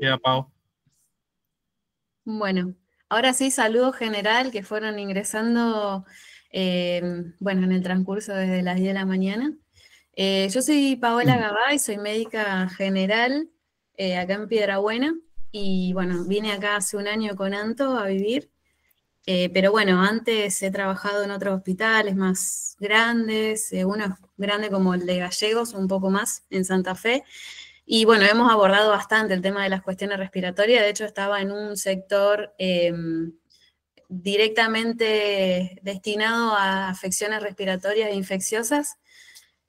Ya, Pau. Bueno, ahora sí, saludo general que fueron ingresando, bueno, en el transcurso desde las 10 de la mañana. Yo soy Paola Gabay, soy médica general acá en Piedrabuena y bueno, vine acá hace un año con Anto a vivir, pero bueno, antes he trabajado en otros hospitales más grandes, uno es grande como el de Gallegos, un poco más en Santa Fe. Y bueno, hemos abordado bastante el tema de las cuestiones respiratorias. De hecho, estaba en un sector directamente destinado a afecciones respiratorias e infecciosas.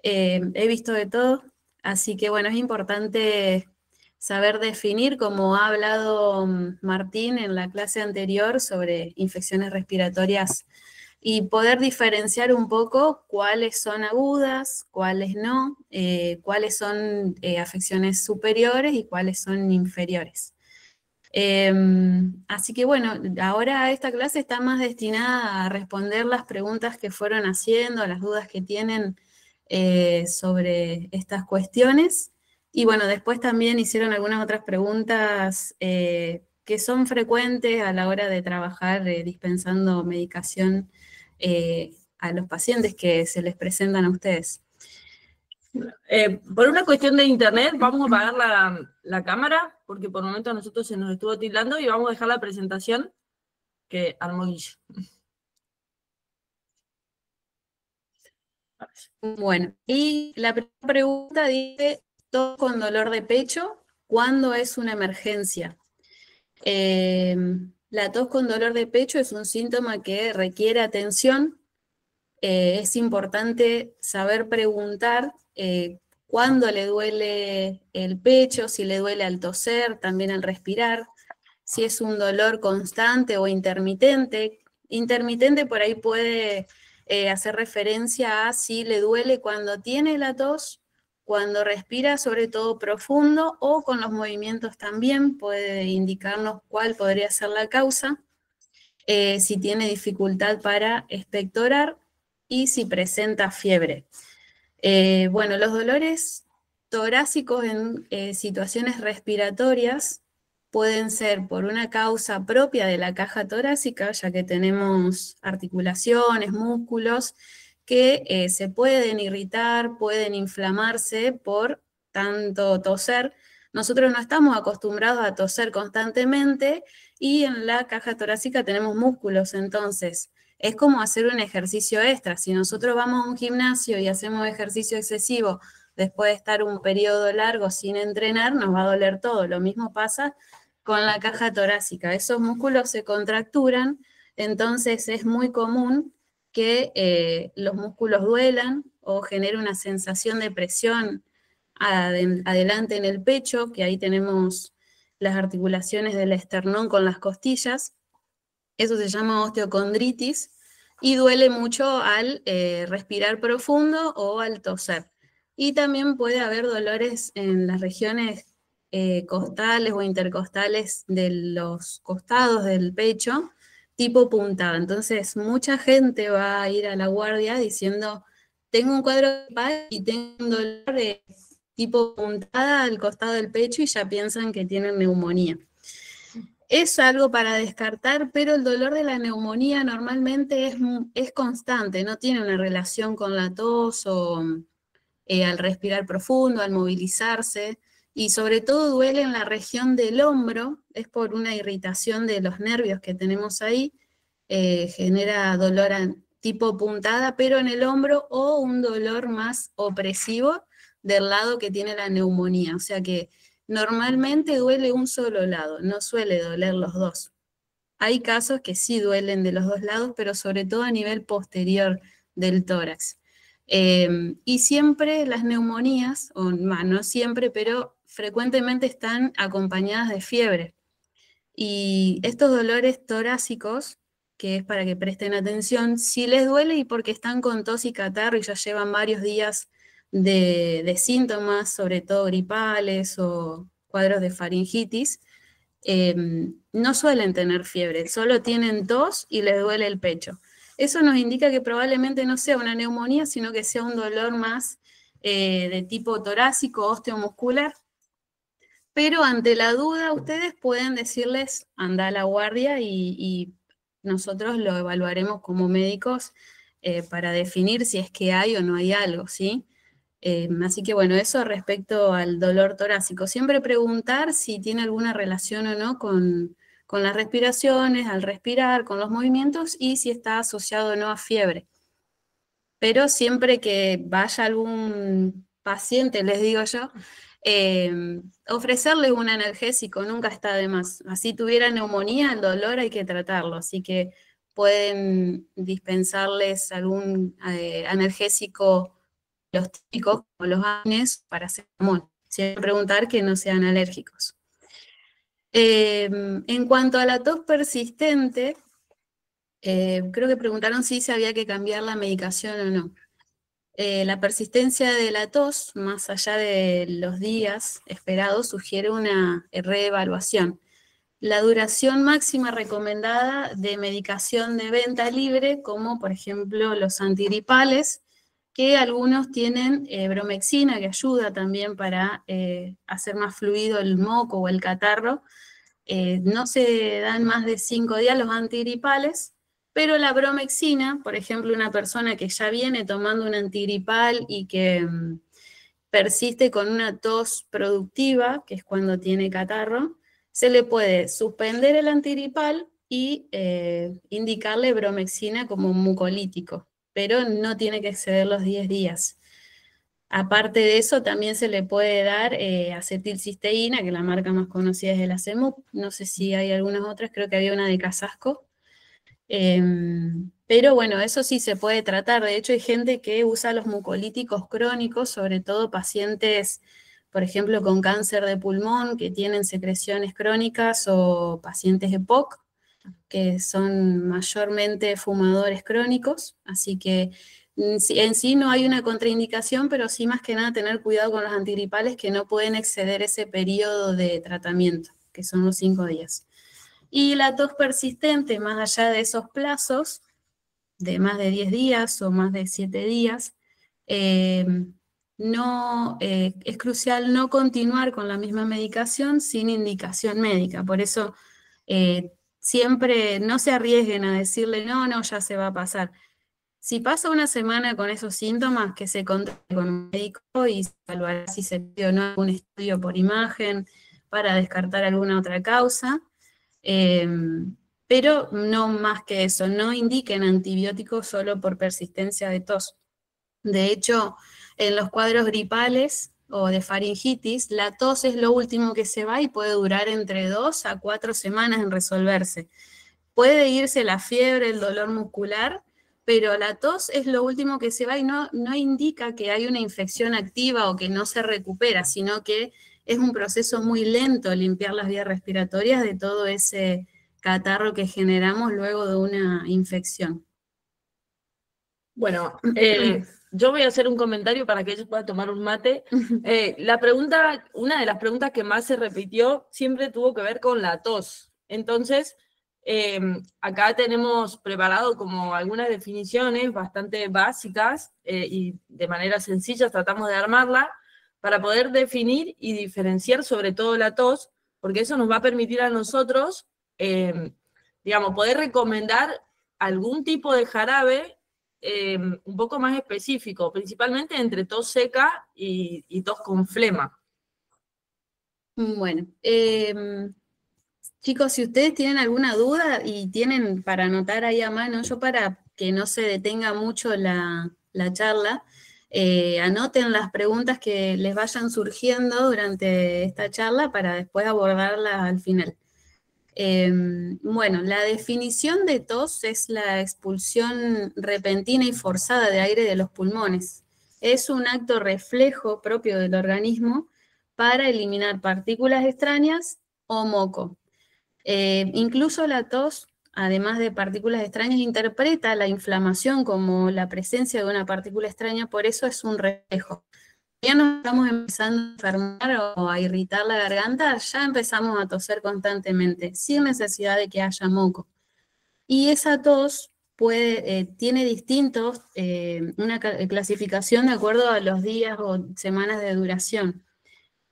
He visto de todo, así que bueno, es importante saber definir, como ha hablado Martín en la clase anterior sobre infecciones respiratorias y poder diferenciar un poco cuáles son agudas, cuáles no, cuáles son afecciones superiores y cuáles son inferiores. Así que bueno, ahora esta clase está más destinada a responder las preguntas que fueron haciendo, las dudas que tienen sobre estas cuestiones. Y bueno, después también hicieron algunas otras preguntas que son frecuentes a la hora de trabajar dispensando medicación a los pacientes que se les presentan a ustedes. Por una cuestión de internet, vamos a apagar la cámara, porque por el momento a nosotros se nos estuvo tildando y vamos a dejar la presentación que armó Guille. Bueno, y la primera pregunta dice, tos con dolor de pecho, ¿cuándo es una emergencia? La tos con dolor de pecho es un síntoma que requiere atención. Es importante saber preguntar cuándo le duele el pecho, si le duele al toser, también al respirar, si es un dolor constante o intermitente. Intermitente por ahí puede hacer referencia a si le duele cuando tiene la tos, cuando respira, sobre todo profundo, o con los movimientos también puede indicarnos cuál podría ser la causa, si tiene dificultad para expectorar y si presenta fiebre. Bueno, los dolores torácicos en situaciones respiratorias pueden ser por una causa propia de la caja torácica, ya que tenemos articulaciones, músculos que se pueden irritar, pueden inflamarse por tanto toser. Nosotros no estamos acostumbrados a toser constantemente y en la caja torácica tenemos músculos, entonces es como hacer un ejercicio extra. Si nosotros vamos a un gimnasio y hacemos ejercicio excesivo después de estar un periodo largo sin entrenar, nos va a doler todo. Lo mismo pasa con la caja torácica. Esos músculos se contracturan, entonces es muy común que los músculos duelan o genere una sensación de presión adelante en el pecho, que ahí tenemos las articulaciones del esternón con las costillas. Eso se llama osteocondritis y duele mucho al respirar profundo o al toser. Y también puede haber dolores en las regiones costales o intercostales de los costados del pecho, tipo puntada. Entonces, mucha gente va a ir a la guardia diciendo, tengo un cuadro gripal y tengo un dolor de tipo puntada al costado del pecho y ya piensan que tienen neumonía. Es algo para descartar, pero el dolor de la neumonía normalmente es constante, no tiene una relación con la tos o al respirar profundo, al movilizarse, y sobre todo duele en la región del hombro, es por una irritación de los nervios que tenemos ahí, genera dolor tipo puntada, pero en el hombro, o un dolor más opresivo del lado que tiene la neumonía, o sea que normalmente duele un solo lado, no suele doler los dos. Hay casos que sí duelen de los dos lados, pero sobre todo a nivel posterior del tórax. Y siempre las neumonías, o no siempre, pero frecuentemente están acompañadas de fiebre. Y estos dolores torácicos, que es para que presten atención, si les duele y porque están con tos y catarro y ya llevan varios días de síntomas, sobre todo gripales o cuadros de faringitis, no suelen tener fiebre, solo tienen tos y les duele el pecho. Eso nos indica que probablemente no sea una neumonía, sino que sea un dolor más de tipo torácico, osteomuscular. pero ante la duda ustedes pueden decirles, anda a la guardia y nosotros lo evaluaremos como médicos para definir si es que hay o no hay algo, ¿sí? Así que bueno, eso respecto al dolor torácico. Siempre preguntar si tiene alguna relación o no con las respiraciones, al respirar, con los movimientos y si está asociado o no a fiebre. Pero siempre que vaya algún paciente, les digo yo, ofrecerle un analgésico nunca está de más. Así tuviera neumonía, el dolor hay que tratarlo, así que pueden dispensarles algún analgésico, los típicos, como los ANES, paracetamol. Siempre preguntar que no sean alérgicos. En cuanto a la tos persistente, creo que preguntaron si se había que cambiar la medicación o no. La persistencia de la tos, más allá de los días esperados, sugiere una reevaluación. La duración máxima recomendada de medicación de venta libre, como por ejemplo los antigripales, que algunos tienen bromexina, que ayuda también para hacer más fluido el moco o el catarro. No se dan más de 5 días los antigripales, pero la bromexina, por ejemplo, una persona que ya viene tomando un antigripal y que persiste con una tos productiva, que es cuando tiene catarro, se le puede suspender el antigripal y indicarle bromexina como un mucolítico, pero no tiene que exceder los 10 días. Aparte de eso, también se le puede dar acetilcisteína, que la marca más conocida es el Acemup. No sé si hay algunas otras, creo que había una de Casasco. Pero bueno, eso sí se puede tratar. De hecho, hay gente que usa los mucolíticos crónicos, sobre todo pacientes, por ejemplo, con cáncer de pulmón, que tienen secreciones crónicas, o pacientes EPOC, que son mayormente fumadores crónicos. Así que en sí no hay una contraindicación, pero sí más que nada tener cuidado con los antigripales que no pueden exceder ese periodo de tratamiento, que son los 5 días. Y la tos persistente, más allá de esos plazos, de más de 10 días o más de 7 días, es crucial no continuar con la misma medicación sin indicación médica. Por eso siempre no se arriesguen a decirle, no, ya se va a pasar. Si pasa una semana con esos síntomas, que se contacte con un médico y se evaluará si se pide o no algún estudio por imagen para descartar alguna otra causa. Pero no más que eso, no indiquen antibióticos solo por persistencia de tos. De hecho, en los cuadros gripales o de faringitis, la tos es lo último que se va y puede durar entre 2 a 4 semanas en resolverse. Puede irse la fiebre, el dolor muscular, pero la tos es lo último que se va y no indica que hay una infección activa o que no se recupera, sino que es un proceso muy lento limpiar las vías respiratorias de todo ese catarro que generamos luego de una infección. Bueno, yo voy a hacer un comentario para que ellos puedan tomar un mate. Una de las preguntas que más se repitió siempre tuvo que ver con la tos. Entonces, acá tenemos preparado como algunas definiciones bastante básicas y de manera sencilla tratamos de armarla para poder definir y diferenciar sobre todo la tos, porque eso nos va a permitir a nosotros, digamos, poder recomendar algún tipo de jarabe un poco más específico, principalmente entre tos seca y tos con flema. Bueno, chicos, si ustedes tienen alguna duda y tienen para anotar ahí a mano, yo para que no se detenga mucho la charla, anoten las preguntas que les vayan surgiendo durante esta charla para después abordarlas al final. Bueno, la definición de tos es la expulsión repentina y forzada de aire de los pulmones. Es un acto reflejo propio del organismo para eliminar partículas extrañas o moco. Incluso la tos, además de partículas extrañas, interpreta la inflamación como la presencia de una partícula extraña, por eso es un reflejo. Ya nos estamos empezando a enfermar o a irritar la garganta, ya empezamos a toser constantemente, sin necesidad de que haya moco. Y esa tos tiene distintos, una clasificación de acuerdo a los días o semanas de duración.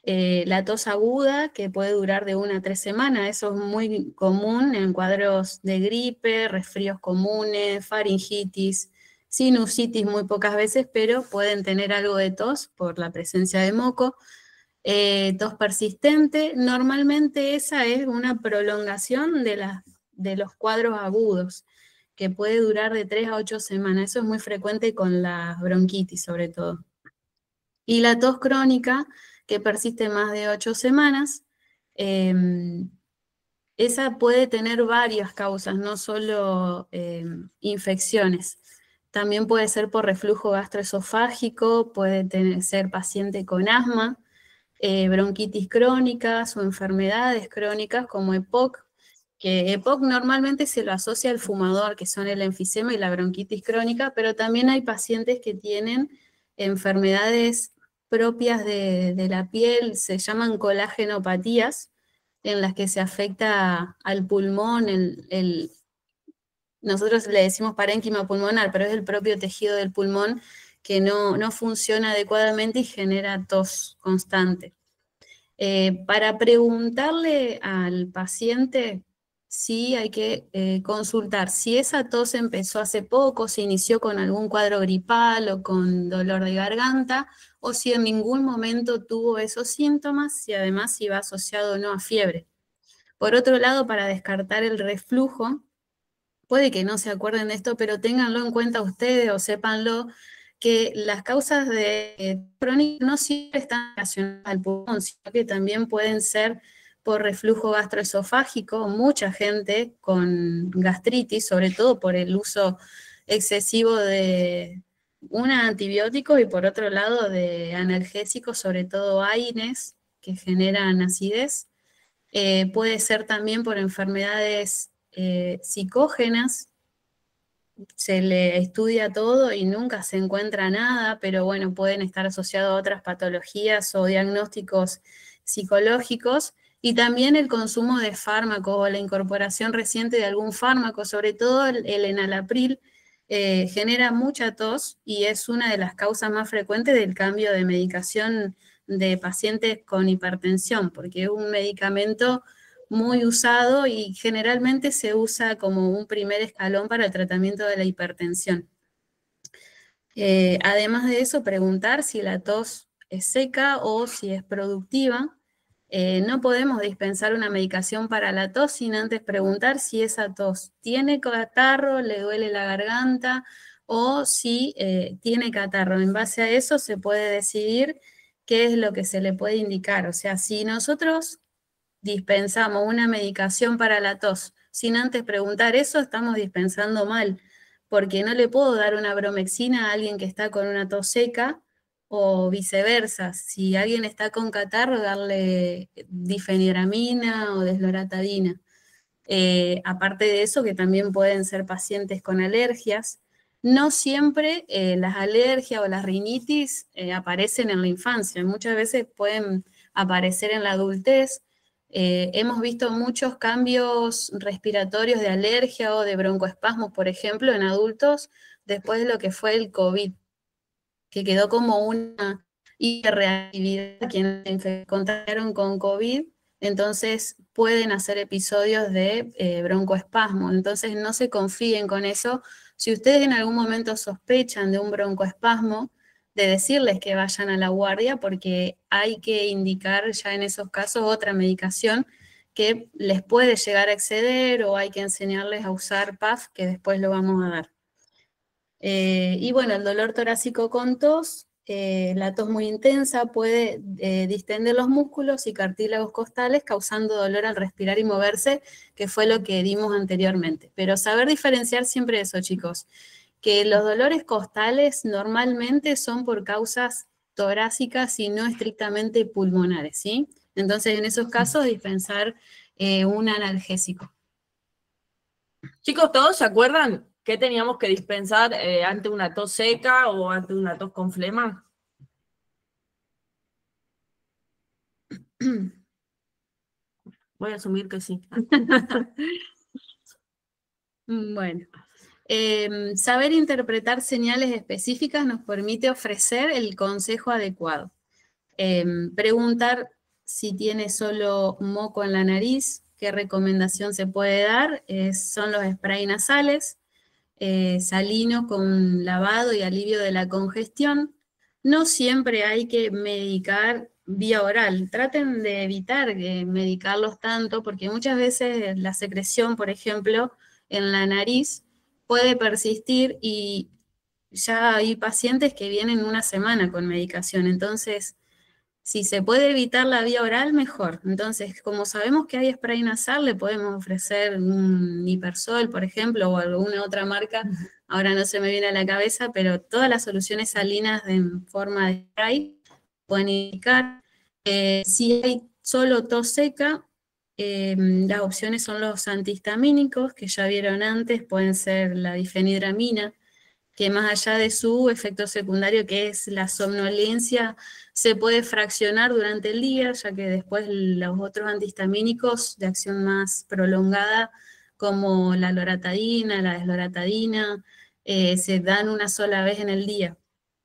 La tos aguda, que puede durar de 1 a 3 semanas, eso es muy común en cuadros de gripe, resfríos comunes, faringitis, sinusitis muy pocas veces, pero pueden tener algo de tos por la presencia de moco. Tos persistente, normalmente esa es una prolongación de los cuadros agudos, que puede durar de 3 a 8 semanas. Eso es muy frecuente con la bronquitis, sobre todo. Y la tos crónica, que persiste más de 8 semanas, esa puede tener varias causas, no solo infecciones. También puede ser por reflujo gastroesofágico, puede ser paciente con asma, bronquitis crónicas o enfermedades crónicas como EPOC, que EPOC normalmente se lo asocia al fumador, que son el enfisema y la bronquitis crónica, pero también hay pacientes que tienen enfermedades propias de la piel, se llaman colágenopatías, en las que se afecta al pulmón, nosotros le decimos parénquima pulmonar, pero es el propio tejido del pulmón que no funciona adecuadamente y genera tos constante. Para preguntarle al paciente, sí hay que consultar si esa tos empezó hace poco, si inició con algún cuadro gripal o con dolor de garganta, o si en ningún momento tuvo esos síntomas, y además si va asociado o no a fiebre. Por otro lado, para descartar el reflujo, puede que no se acuerden de esto, pero ténganlo en cuenta ustedes o sépanlo, que las causas de crónica no siempre están relacionadas al pulmón, sino que también pueden ser por reflujo gastroesofágico. Mucha gente con gastritis, sobre todo por el uso excesivo de antibióticos y por otro lado de analgésicos, sobre todo AINES, que generan acidez. Puede ser también por enfermedades psicógenas, se le estudia todo y nunca se encuentra nada, pero bueno, pueden estar asociados a otras patologías o diagnósticos psicológicos, y también el consumo de fármacos o la incorporación reciente de algún fármaco, sobre todo el enalapril, genera mucha tos y es una de las causas más frecuentes del cambio de medicación de pacientes con hipertensión, porque es un medicamento muy usado y generalmente se usa como un primer escalón para el tratamiento de la hipertensión. Además de eso, preguntar si la tos es seca o si es productiva. No podemos dispensar una medicación para la tos sin antes preguntar si esa tos tiene catarro, le duele la garganta o si tiene catarro. En base a eso se puede decidir qué es lo que se le puede indicar. O sea, si nosotros dispensamos una medicación para la tos sin antes preguntar eso, estamos dispensando mal, porque no le puedo dar una bromexina a alguien que está con una tos seca o viceversa. Si alguien está con catarro, darle difenidramina o desloratadina. Aparte de eso, que también pueden ser pacientes con alergias. No siempre las alergias o las rinitis aparecen en la infancia, muchas veces pueden aparecer en la adultez. Hemos visto muchos cambios respiratorios de alergia o de broncoespasmos, por ejemplo, en adultos después de lo que fue el COVID, que quedó como una hiperreactividad quienes se contagiaron con COVID, entonces pueden hacer episodios de broncoespasmo. Entonces no se confíen con eso. Si ustedes en algún momento sospechan de un broncoespasmo, de decirles que vayan a la guardia, porque hay que indicar ya en esos casos otra medicación que les puede llegar a exceder, o hay que enseñarles a usar PAF, que después lo vamos a dar. Y bueno, el dolor torácico con tos, la tos muy intensa puede distender los músculos y cartílagos costales, causando dolor al respirar y moverse, que fue lo que dimos anteriormente. Pero saber diferenciar siempre eso, chicos, que los dolores costales normalmente son por causas torácicas y no estrictamente pulmonares, ¿sí? Entonces, en esos casos, dispensar un analgésico. Chicos, ¿todos se acuerdan qué teníamos que dispensar ante una tos seca o ante una tos con flema? Voy a asumir que sí. Bueno, saber interpretar señales específicas nos permite ofrecer el consejo adecuado. Preguntar si tiene solo moco en la nariz, ¿qué recomendación se puede dar? Son los sprays nasales, salinos con lavado y alivio de la congestión. No siempre hay que medicar vía oral. Traten de evitar medicarlos tanto, porque muchas veces la secreción, por ejemplo, en la nariz puede persistir y ya hay pacientes que vienen una semana con medicación. Entonces, si se puede evitar la vía oral, mejor. Entonces, como sabemos que hay spray nasal, le podemos ofrecer un Hipersol, por ejemplo, o alguna otra marca. Ahora no se me viene a la cabeza, pero todas las soluciones salinas en forma de spray pueden indicar. Si hay solo tos seca, las opciones son los antihistamínicos, que ya vieron antes, pueden ser la difenidramina, que más allá de su efecto secundario, que es la somnolencia, se puede fraccionar durante el día, ya que después los otros antihistamínicos de acción más prolongada, como la loratadina, la desloratadina, se dan una sola vez en el día.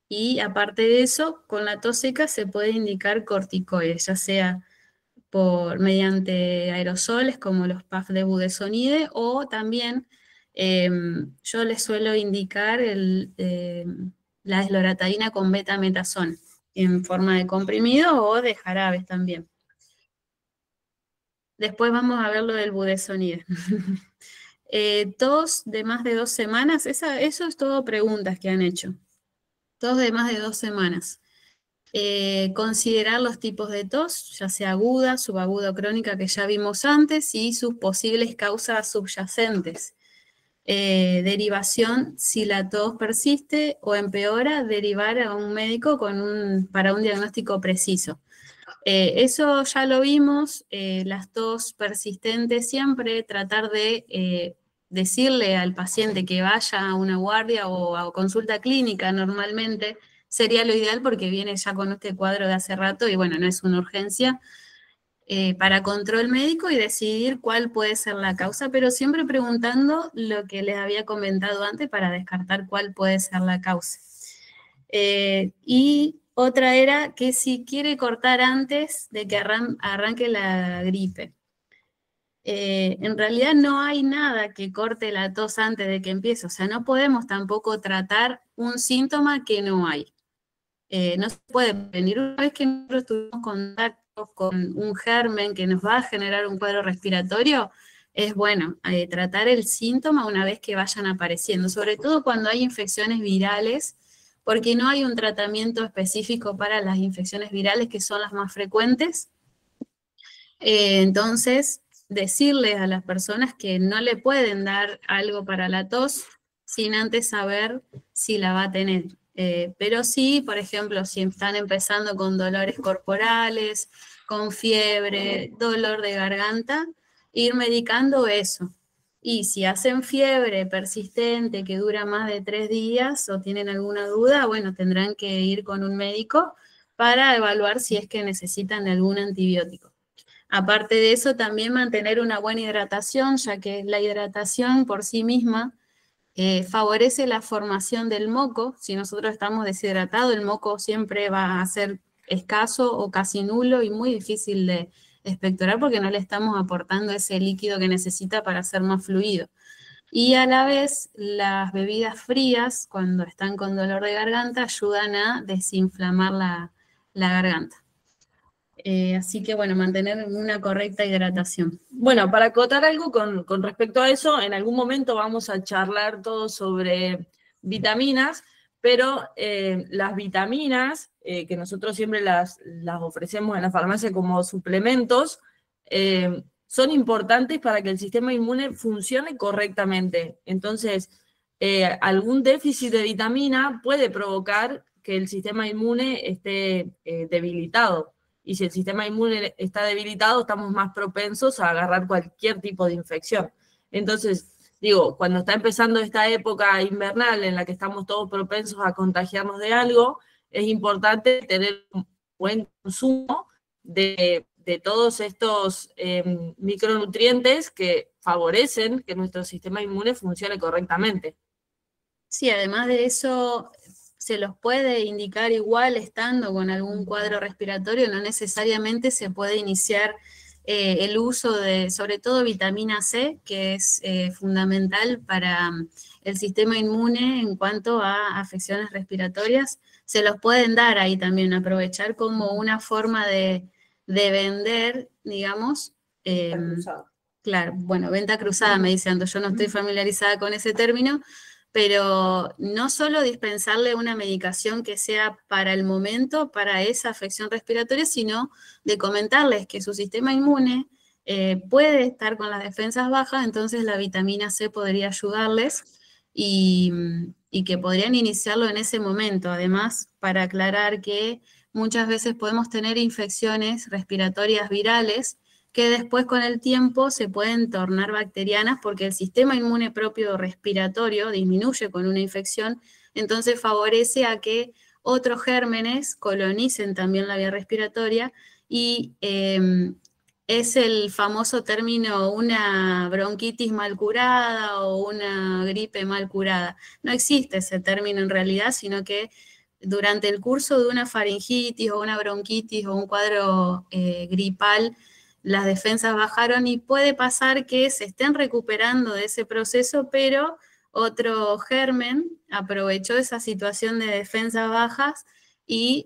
Y aparte de eso, con la tos seca se puede indicar corticoides, ya sea mediante aerosoles como los puffs de budesonide, o también yo les suelo indicar la desloratadina con betametasona en forma de comprimido o de jarabes también. Después vamos a ver lo del budesonide. Tos de más de 2 semanas, eso es todo preguntas que han hecho. Tos de más de 2 semanas. Considerar los tipos de tos, ya sea aguda, subaguda o crónica, que ya vimos antes, y sus posibles causas subyacentes. Derivación, si la tos persiste o empeora, derivar a un médico para un diagnóstico preciso. Eso ya lo vimos, las tos persistentes siempre, tratar de decirle al paciente que vaya a una guardia o a consulta clínica normalmente, sería lo ideal porque viene ya con este cuadro de hace rato y bueno, no es una urgencia, para control médico y decidir cuál puede ser la causa, pero siempre preguntando lo que les había comentado antes para descartar cuál puede ser la causa. Y otra era que si quiere cortar antes de que arranque la gripe. En realidad no hay nada que corte la tos antes de que empiece, o sea, no podemos tampoco tratar un síntoma que no hay. No se puede prevenir. Una vez que nosotros tuvimos contacto con un germen que nos va a generar un cuadro respiratorio, es bueno tratar el síntoma una vez que vayan apareciendo, sobre todo cuando hay infecciones virales, porque no hay un tratamiento específico para las infecciones virales que son las más frecuentes. Entonces, decirles a las personas que no le pueden dar algo para la tos sin antes saber si la va a tener. Pero sí, por ejemplo, si están empezando con dolores corporales, con fiebre, dolor de garganta, ir medicando eso. Y si hacen fiebre persistente que dura más de 3 días o tienen alguna duda, bueno, tendrán que ir con un médico para evaluar si es que necesitan algún antibiótico. Aparte de eso, también mantener una buena hidratación, ya que la hidratación por sí misma favorece la formación del moco. Si nosotros estamos deshidratados, el moco siempre va a ser escaso o casi nulo y muy difícil de expectorar porque no le estamos aportando ese líquido que necesita para ser más fluido. Y a la vez, las bebidas frías, cuando están con dolor de garganta, ayudan a desinflamar la garganta. Así que bueno, mantener una correcta hidratación. Bueno, para acotar algo con respecto a eso, en algún momento vamos a charlar todo sobre vitaminas, pero las vitaminas, que nosotros siempre las ofrecemos en la farmacia como suplementos, son importantes para que el sistema inmune funcione correctamente. Entonces, algún déficit de vitamina puede provocar que el sistema inmune esté debilitado. Y si el sistema inmune está debilitado, estamos más propensos a agarrar cualquier tipo de infección. Entonces, digo, cuando está empezando esta época invernal en la que estamos todos propensos a contagiarnos de algo, es importante tener un buen consumo de todos estos micronutrientes que favorecen que nuestro sistema inmune funcione correctamente. Sí, además de eso, se los puede indicar igual estando con algún cuadro respiratorio, no necesariamente se puede iniciar el uso de, sobre todo, vitamina C, que es fundamental para el sistema inmune en cuanto a afecciones respiratorias. Se los pueden dar ahí también, aprovechar como una forma de vender, digamos. Claro, bueno, venta cruzada me dice Ando, yo no estoy familiarizada con ese término, pero no solo dispensarle una medicación que sea para el momento, para esa afección respiratoria, sino de comentarles que su sistema inmune puede estar con las defensas bajas, entonces la vitamina C podría ayudarles y, y que podrían iniciarlo en ese momento. Además, para aclarar que muchas veces podemos tener infecciones respiratorias virales que después con el tiempo se pueden tornar bacterianas porque el sistema inmune propio respiratorio disminuye con una infección, entonces favorece a que otros gérmenes colonicen también la vía respiratoria y es el famoso término una bronquitis mal curada o una gripe mal curada. No existe ese término en realidad, sino que durante el curso de una faringitis o una bronquitis o un cuadro gripal, las defensas bajaron y puede pasar que se estén recuperando de ese proceso, pero otro germen aprovechó esa situación de defensas bajas y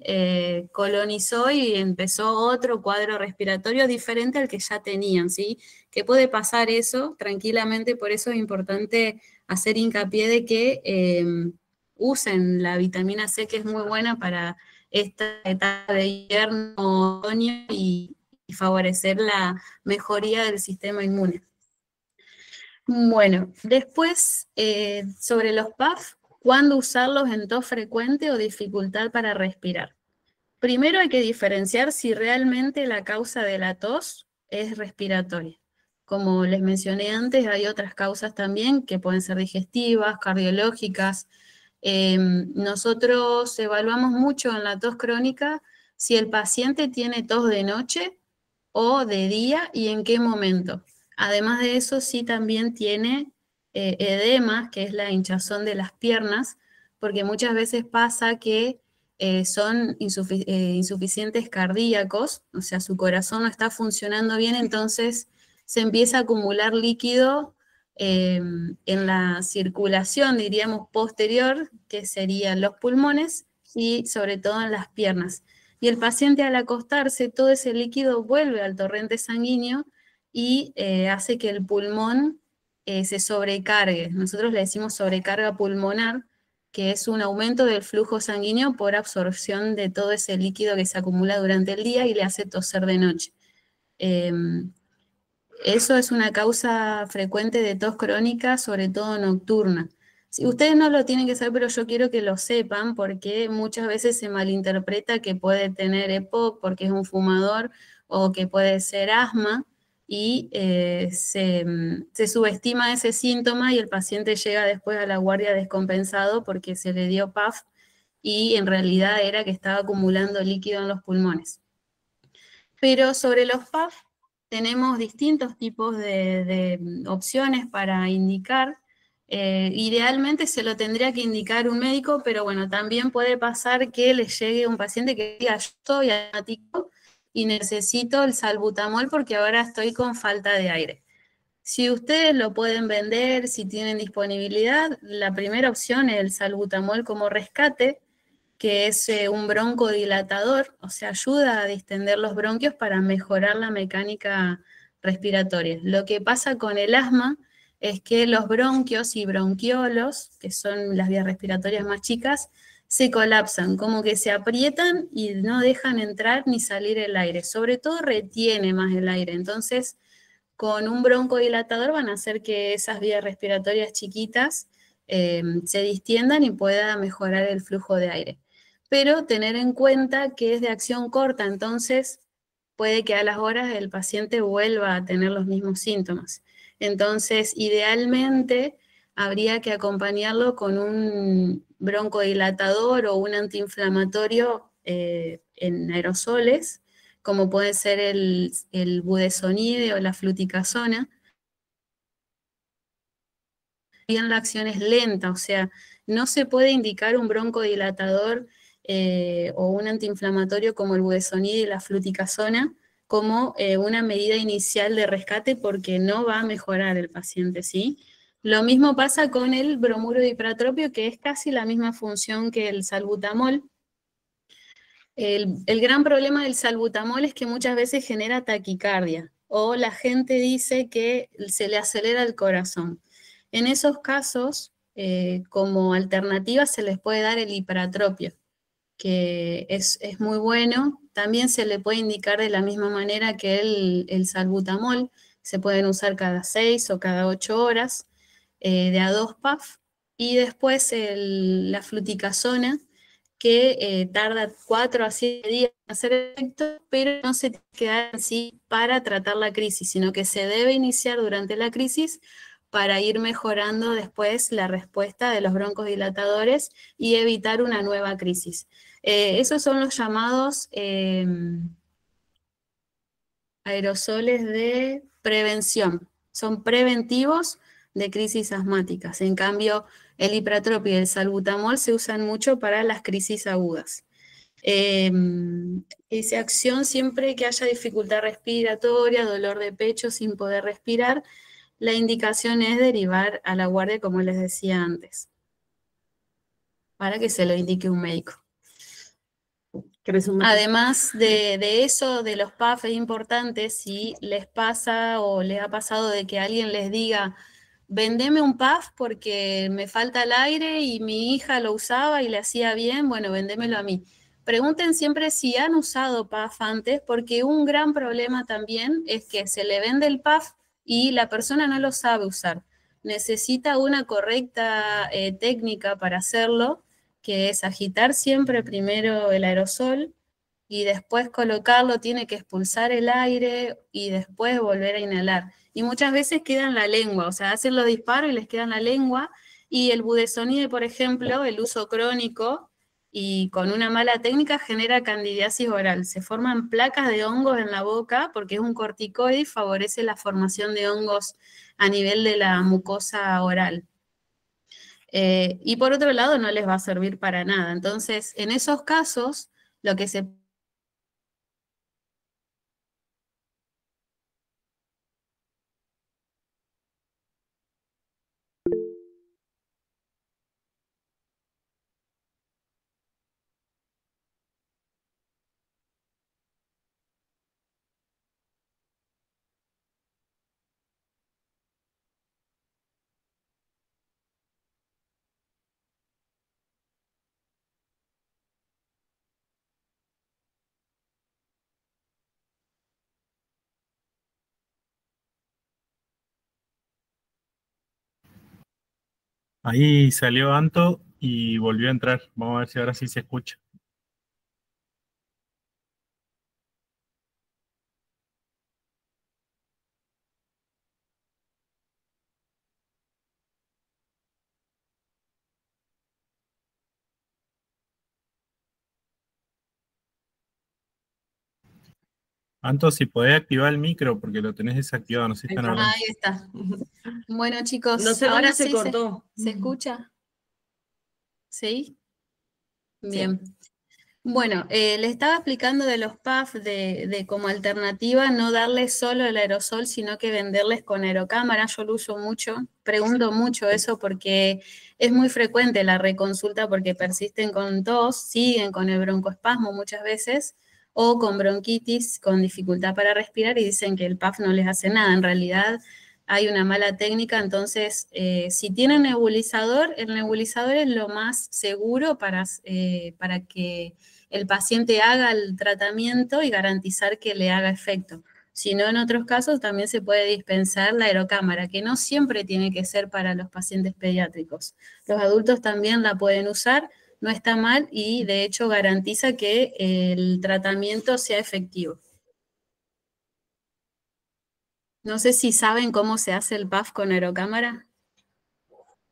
colonizó y empezó otro cuadro respiratorio diferente al que ya tenían, ¿sí? Que puede pasar eso tranquilamente, por eso es importante hacer hincapié de que usen la vitamina C, que es muy buena para esta etapa de invierno, otoño y favorecer la mejoría del sistema inmune. Bueno, después sobre los PAF, ¿cuándo usarlos en tos frecuente o dificultad para respirar? Primero hay que diferenciar si realmente la causa de la tos es respiratoria. Como les mencioné antes, hay otras causas también que pueden ser digestivas, cardiológicas. Nosotros evaluamos mucho en la tos crónica si el paciente tiene tos de noche o de día y en qué momento. Además de eso, sí también tiene edema, que es la hinchazón de las piernas, porque muchas veces pasa que son insuficientes cardíacos, o sea, su corazón no está funcionando bien, entonces se empieza a acumular líquido en la circulación, diríamos, posterior, que serían los pulmones y sobre todo en las piernas. Y el paciente al acostarse, todo ese líquido vuelve al torrente sanguíneo y hace que el pulmón se sobrecargue. Nosotros le decimos sobrecarga pulmonar, que es un aumento del flujo sanguíneo por absorción de todo ese líquido que se acumula durante el día y le hace toser de noche. Eso es una causa frecuente de tos crónica, sobre todo nocturna. Si ustedes no lo tienen que saber, pero yo quiero que lo sepan porque muchas veces se malinterpreta que puede tener EPOC porque es un fumador o que puede ser asma y se subestima ese síntoma y el paciente llega después a la guardia descompensado porque se le dio PAF y en realidad era que estaba acumulando líquido en los pulmones. Pero sobre los PAF tenemos distintos tipos de opciones para indicar. Idealmente se lo tendría que indicar un médico, pero bueno, también puede pasar que le llegue un paciente que diga, yo estoy asmático y necesito el salbutamol porque ahora estoy con falta de aire. Si ustedes lo pueden vender, si tienen disponibilidad, la primera opción es el salbutamol como rescate, que es un broncodilatador, o sea, ayuda a distender los bronquios para mejorar la mecánica respiratoria. Lo que pasa con el asma es que los bronquios y bronquiolos, que son las vías respiratorias más chicas, se colapsan, como que se aprietan y no dejan entrar ni salir el aire. Sobre todo retiene más el aire. Entonces, con un broncodilatador van a hacer que esas vías respiratorias chiquitas se distiendan y pueda mejorar el flujo de aire. Pero tener en cuenta que es de acción corta, entonces puede que a las horas el paciente vuelva a tener los mismos síntomas. Entonces, idealmente habría que acompañarlo con un broncodilatador o un antiinflamatorio en aerosoles, como puede ser el budesonide o la fluticasona, Bien, la acción es lenta, o sea, no se puede indicar un broncodilatador o un antiinflamatorio como el budesonide y la fluticasona como una medida inicial de rescate porque no va a mejorar el paciente, ¿sí? Lo mismo pasa con el bromuro de hipratropio, que es casi la misma función que el salbutamol. El gran problema del salbutamol es que muchas veces genera taquicardia o la gente dice que se le acelera el corazón. En esos casos, como alternativa se les puede dar el hiperatropio, que es muy bueno. También se le puede indicar de la misma manera que el salbutamol. Se pueden usar cada 6 o cada 8 horas, de a 2 puff. Y después la fluticasona, que tarda 4 a 7 días en hacer efecto, pero no se tiene que dar en sí para tratar la crisis, sino que se debe iniciar durante la crisis para ir mejorando después la respuesta de los broncodilatadores y evitar una nueva crisis. Esos son los llamados aerosoles de prevención. Son preventivos de crisis asmáticas. En cambio, el hipratropio y el salbutamol se usan mucho para las crisis agudas. Dice acción siempre que haya dificultad respiratoria, dolor de pecho sin poder respirar. La indicación es derivar a la guardia, como les decía antes, para que se lo indique un médico. Además de eso, de los PAF, es importante si les pasa o les ha pasado de que alguien les diga, vendeme un PAF porque me falta el aire y mi hija lo usaba y le hacía bien, bueno, vendémelo a mí. Pregunten siempre si han usado PAF antes, porque un gran problema también es que se le vende el PAF y la persona no lo sabe usar. Necesita una correcta técnica para hacerlo, que es agitar siempre primero el aerosol y después colocarlo, tiene que expulsar el aire y después volver a inhalar. Y muchas veces queda en la lengua, o sea, hacen los disparos y les queda en la lengua. Y el budesonide, por ejemplo, el uso crónico y con una mala técnica genera candidiasis oral. Se forman placas de hongos en la boca porque es un corticoide y favorece la formación de hongos a nivel de la mucosa oral. Y por otro lado, no les va a servir para nada. Entonces, en esos casos, lo que se Ahí salió Anto y volvió a entrar. Vamos a ver si ahora sí se escucha. Anto, si podés activar el micro porque lo tenés desactivado, no sé si están hablando. Ahí está. Bueno, chicos, No sé ahora dónde se sí cortó. se escucha. ¿Sí? Sí. Bien. Bueno, le estaba explicando de los PAF de como alternativa no darles solo el aerosol, sino que venderles con aerocámara. Yo lo uso mucho, pregunto mucho eso porque es muy frecuente la reconsulta porque persisten con tos, siguen con el broncoespasmo muchas veces o con bronquitis, con dificultad para respirar y dicen que el PAF no les hace nada. En realidad hay una mala técnica, entonces si tienen nebulizador, el nebulizador es lo más seguro para que el paciente haga el tratamiento y garantizar que le haga efecto. Si no, en otros casos también se puede dispensar la aerocámara, que no siempre tiene que ser para los pacientes pediátricos. Los adultos también la pueden usar, no está mal y de hecho garantiza que el tratamiento sea efectivo. No sé si saben cómo se hace el PAF con aerocámara,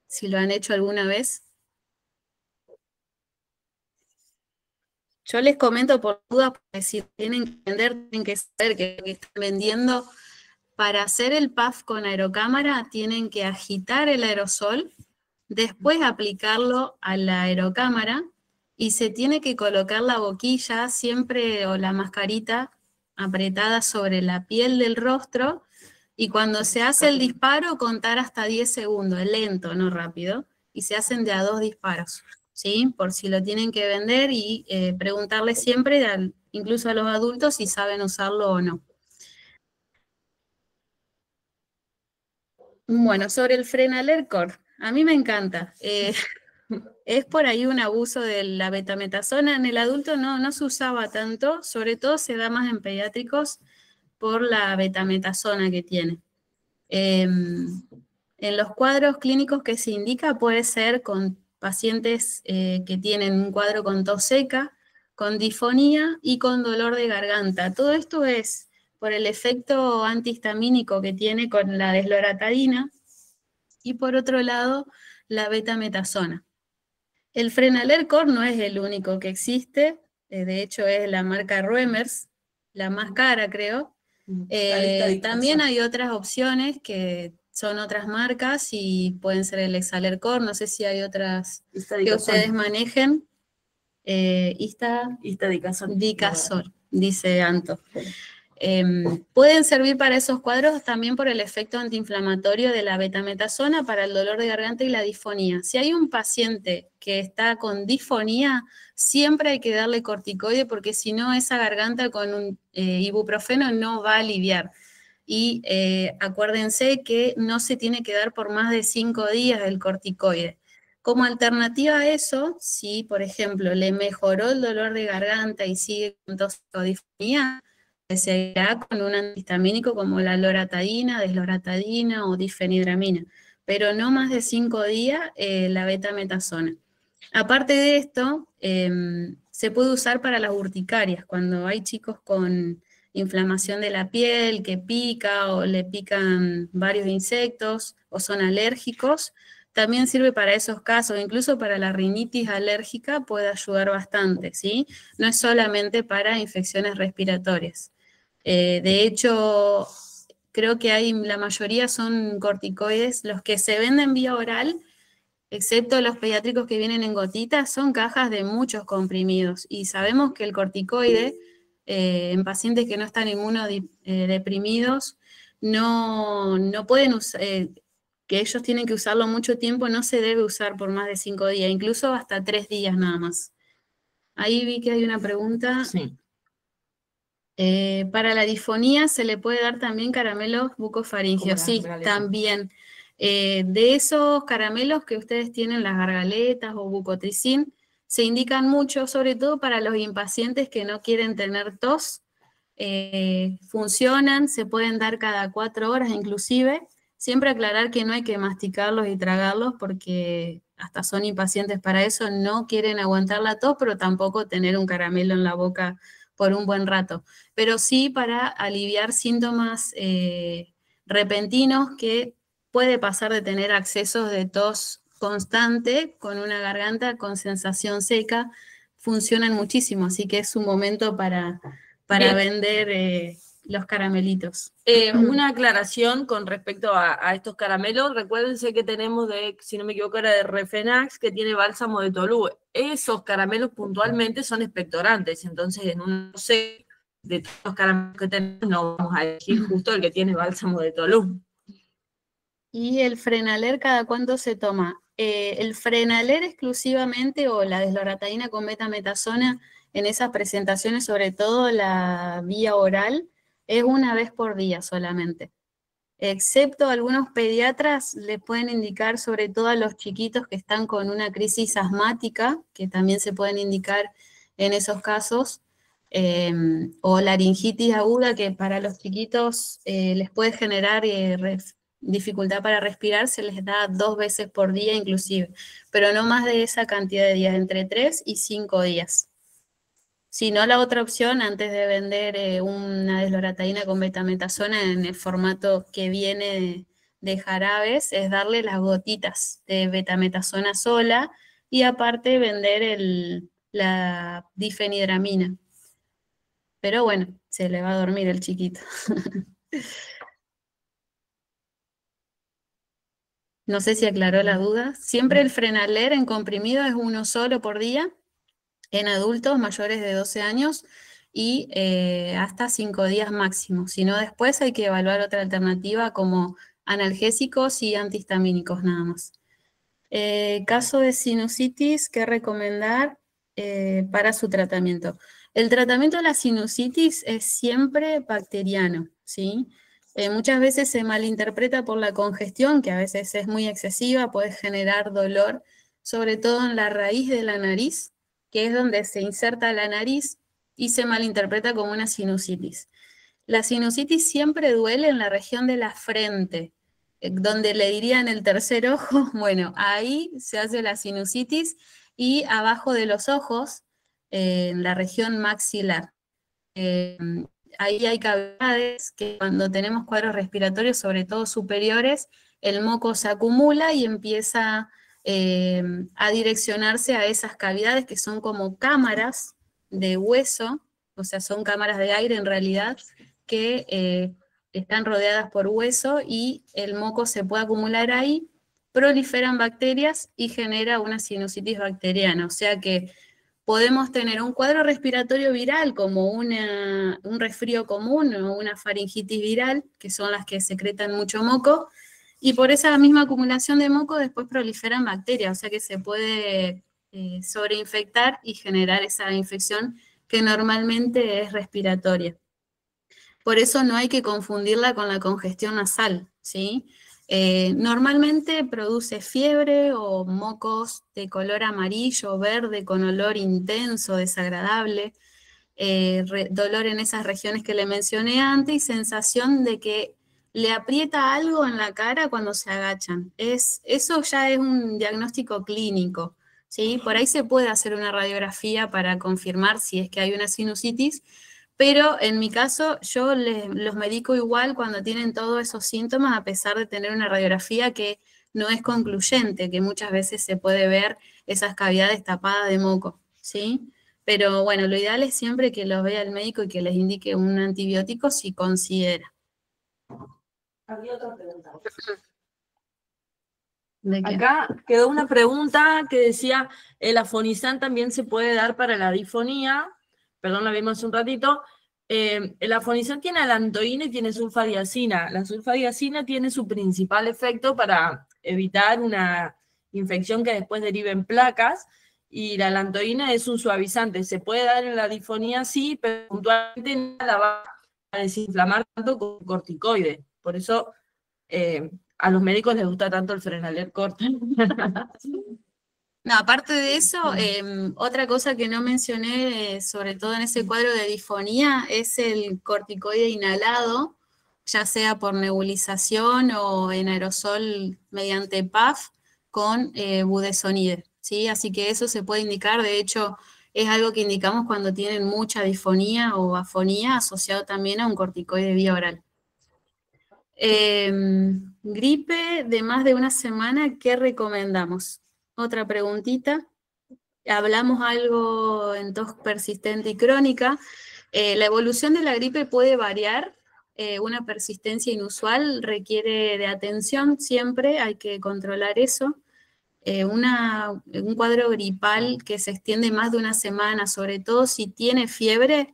si lo han hecho alguna vez. Yo les comento por duda, porque si tienen que vender, tienen que saber que lo que están vendiendo Para hacer el puff con aerocámara tienen que agitar el aerosol, después aplicarlo a la aerocámara y se tiene que colocar la boquilla siempre o la mascarita apretada sobre la piel del rostro y cuando se hace el disparo contar hasta 10 segundos, lento, no rápido, y se hacen de a 2 disparos, ¿sí? Por si lo tienen que vender y preguntarle siempre, incluso a los adultos, si saben usarlo o no. Bueno, sobre el Frenalercor, a mí me encanta. Es por ahí un abuso de la betametasona. En el adulto no se usaba tanto, sobre todo se da más en pediátricos por la betametasona que tiene. En los cuadros clínicos que se indica puede ser con pacientes que tienen un cuadro con tos seca, con disfonía y con dolor de garganta. Todo esto es por el efecto antihistamínico que tiene con la desloratadina y por otro lado la betametasona. El Frenalercor no es el único que existe, de hecho es la marca Ruemers, la más cara creo. También hay otras opciones que son otras marcas y pueden ser el Exalercor, no sé si hay otras que ustedes manejen. Dicasol, dice Anto. Pueden servir para esos cuadros también por el efecto antiinflamatorio de la betametasona para el dolor de garganta y la disfonía. Si hay un paciente que está con disfonía, siempre hay que darle corticoide porque si no esa garganta con un ibuprofeno no va a aliviar. Y acuérdense que no se tiene que dar por más de 5 días el corticoide. Como alternativa a eso, si por ejemplo le mejoró el dolor de garganta y sigue con tos o disfonía, se irá con un antihistamínico como la loratadina, desloratadina o difenidramina, pero no más de 5 días la betametasona. Aparte de esto, se puede usar para las urticarias, cuando hay chicos con inflamación de la piel, que pica o le pican varios insectos o son alérgicos, también sirve para esos casos, incluso para la rinitis alérgica puede ayudar bastante, ¿sí? No es solamente para infecciones respiratorias. De hecho, creo que la mayoría son corticoides, los que se venden vía oral, excepto los pediátricos que vienen en gotitas, son cajas de muchos comprimidos. Y sabemos que el corticoide, en pacientes que no están inmunodeprimidos, no pueden usar, que ellos tienen que usarlo mucho tiempo, no se debe usar por más de 5 días, incluso hasta 3 días nada más. Ahí vi que hay una pregunta. Sí. Para la disfonía se le puede dar también caramelos bucofaringeos, sí, también. De esos caramelos que ustedes tienen, las gargaletas o bucotricin, se indican mucho, sobre todo para los impacientes que no quieren tener tos. Funcionan, se pueden dar cada 4 horas inclusive. Siempre aclarar que no hay que masticarlos y tragarlos porque hasta son impacientes para eso, no quieren aguantar la tos, pero tampoco tener un caramelo en la boca por un buen rato, pero sí para aliviar síntomas repentinos que puede pasar de tener accesos de tos constante con una garganta con sensación seca, funcionan muchísimo, así que es un momento para vender los caramelitos. Una aclaración con respecto a estos caramelos. Recuérdense que tenemos si no me equivoco, era de Refenax, que tiene bálsamo de Tolú. Esos caramelos puntualmente son expectorantes, entonces en un set de todos los caramelos que tenemos no vamos a elegir justo el que tiene bálsamo de Tolú. ¿Y el Frenaler cada cuánto se toma? El Frenaler exclusivamente o la desloratadina con betametasona en esas presentaciones, sobre todo la vía oral, es una vez por día solamente. Excepto algunos pediatras le pueden indicar, sobre todo a los chiquitos que están con una crisis asmática, que también se pueden indicar en esos casos, o laringitis aguda, que para los chiquitos les puede generar dificultad para respirar, se les da 2 veces por día inclusive, pero no más de esa cantidad de días, entre 3 y 5 días. Si no, la otra opción, antes de vender una desloratadina con betametasona en el formato que viene de jarabes, es darle las gotitas de betametasona sola y aparte vender la difenidramina. Pero bueno, se le va a dormir el chiquito. No sé si aclaró la duda. Siempre el Frenaler en comprimido es uno solo por día en adultos mayores de 12 años y hasta 5 días máximo. Si no, después hay que evaluar otra alternativa como analgésicos y antihistamínicos nada más. Caso de sinusitis, ¿qué recomendar para su tratamiento? El tratamiento de la sinusitis es siempre bacteriano, ¿sí? Muchas veces se malinterpreta por la congestión, que a veces es muy excesiva, puede generar dolor, sobre todo en la raíz de la nariz, que es donde se inserta la nariz y se malinterpreta como una sinusitis. La sinusitis siempre duele en la región de la frente, donde le dirían el tercer ojo, bueno, ahí se hace la sinusitis y abajo de los ojos, en la región maxilar. Eh, Ahí hay cavidades que cuando tenemos cuadros respiratorios, sobre todo superiores, el moco se acumula y empieza a direccionarse a esas cavidades que son como cámaras de hueso, o sea, son cámaras de aire en realidad, que están rodeadas por hueso y el moco se puede acumular ahí, proliferan bacterias y genera una sinusitis bacteriana, o sea que podemos tener un cuadro respiratorio viral como un resfrío común o una faringitis viral, que son las que secretan mucho moco, y por esa misma acumulación de moco después proliferan bacterias, o sea que se puede sobreinfectar y generar esa infección que normalmente es respiratoria. Por eso no hay que confundirla con la congestión nasal, ¿sí? Normalmente produce fiebre o mocos de color amarillo o verde con olor intenso, desagradable, dolor en esas regiones que le mencioné antes y sensación de que le aprieta algo en la cara cuando se agachan. Eso ya es un diagnóstico clínico, ¿sí? Por ahí se puede hacer una radiografía para confirmar si es que hay una sinusitis, pero en mi caso yo los medico igual cuando tienen todos esos síntomas, a pesar de tener una radiografía que no es concluyente, que muchas veces se puede ver esas cavidades tapadas de moco, ¿sí? Pero bueno, lo ideal es siempre que los vea el médico y que les indique un antibiótico si considera. Había otra pregunta. ¿De qué? Acá quedó una pregunta que decía, ¿el afonizán también se puede dar para la difonía? Perdón, la vimos hace un ratito. El afonizán tiene alantoína y tiene sulfadiazina. La sulfadiazina tiene su principal efecto para evitar una infección que después derive en placas, y la alantoína es un suavizante. Se puede dar en la difonía, sí, pero puntualmente no la va a desinflamar tanto como corticoide. Por eso a los médicos les gusta tanto el Frenaler corto. No, aparte de eso, otra cosa que no mencioné, sobre todo en ese cuadro de disfonía, es el corticoide inhalado, ya sea por nebulización o en aerosol mediante PAF con budesonide, ¿sí? Así que eso se puede indicar, de hecho, es algo que indicamos cuando tienen mucha disfonía o afonía, asociado también a un corticoide vía oral. Gripe de más de una semana, ¿qué recomendamos? Otra preguntita. Hablamos algo en tos persistente y crónica. La evolución de la gripe puede variar. Una persistencia inusual requiere de atención siempre, hay que controlar eso. Un cuadro gripal que se extiende más de una semana, sobre todo si tiene fiebre,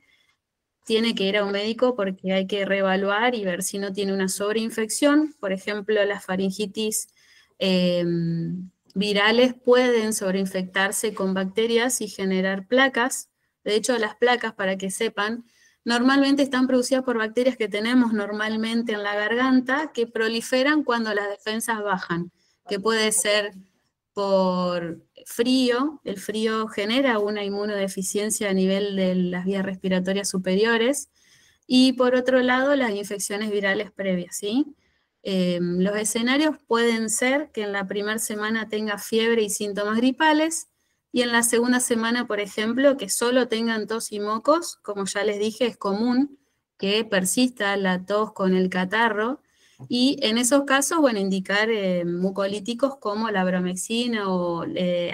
tiene que ir a un médico porque hay que reevaluar y ver si no tiene una sobreinfección. Por ejemplo, las faringitis virales pueden sobreinfectarse con bacterias y generar placas. De hecho, las placas, para que sepan, normalmente están producidas por bacterias que tenemos normalmente en la garganta que proliferan cuando las defensas bajan, que puede ser por frío. El frío genera una inmunodeficiencia a nivel de las vías respiratorias superiores, y por otro lado las infecciones virales previas, ¿sí? Los escenarios pueden ser que en la primera semana tenga fiebre y síntomas gripales, y en la segunda semana, por ejemplo, que solo tengan tos y mocos. Como ya les dije, es común que persista la tos con el catarro, y en esos casos, bueno, indicar mucolíticos como la bromexina o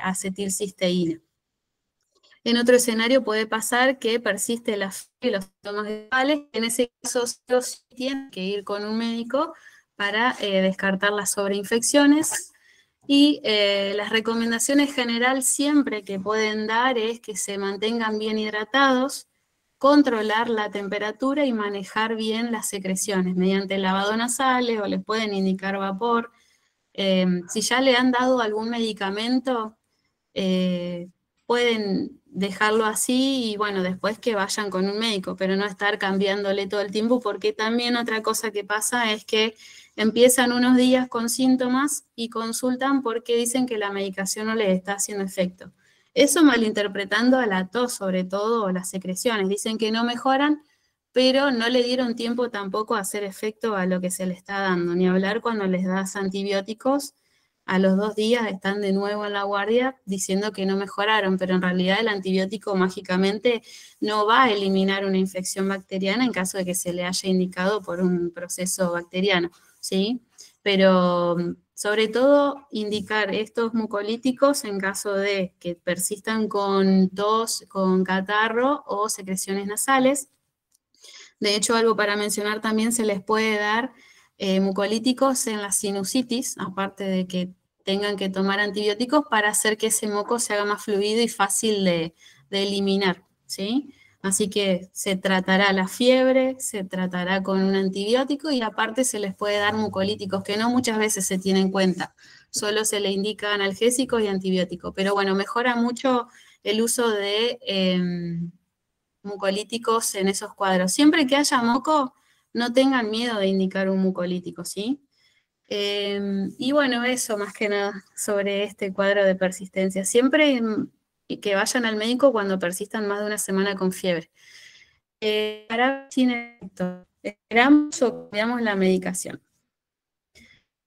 acetilcisteína. En otro escenario puede pasar que persiste la fiebre y los síntomas gripales. En ese caso, sí tienen que ir con un médico para descartar las sobreinfecciones. Y las recomendaciones generales siempre que pueden dar es que se mantengan bien hidratados, controlar la temperatura y manejar bien las secreciones mediante lavado nasales o les pueden indicar vapor. Si ya le han dado algún medicamento, pueden dejarlo así y bueno, después que vayan con un médico, pero no estar cambiándole todo el tiempo, porque también otra cosa que pasa es que empiezan unos días con síntomas y consultan porque dicen que la medicación no les está haciendo efecto. Eso malinterpretando a la tos, sobre todo, o las secreciones. Dicen que no mejoran, pero no le dieron tiempo tampoco a hacer efecto a lo que se le está dando, ni hablar cuando les das antibióticos. A los 2 días están de nuevo en la guardia diciendo que no mejoraron, pero en realidad el antibiótico mágicamente no va a eliminar una infección bacteriana en caso de que se le haya indicado por un proceso bacteriano, ¿sí? Pero sobre todo indicar estos mucolíticos en caso de que persistan con tos, con catarro o secreciones nasales. De hecho, algo para mencionar también, se les puede dar mucolíticos en la sinusitis, aparte de que tengan que tomar antibióticos para hacer que ese moco se haga más fluido y fácil de eliminar, ¿sí? Así que se tratará la fiebre, se tratará con un antibiótico y aparte se les puede dar mucolíticos, que no muchas veces se tienen en cuenta. Solo se le indica analgésicos y antibióticos. Pero bueno, mejora mucho el uso de mucolíticos en esos cuadros. Siempre que haya moco, no tengan miedo de indicar un mucolítico, ¿sí? Y bueno, eso más que nada sobre este cuadro de persistencia. Siempre que vayan al médico cuando persistan más de una semana con fiebre. Para sin efecto, esperamos o cambiamos la medicación.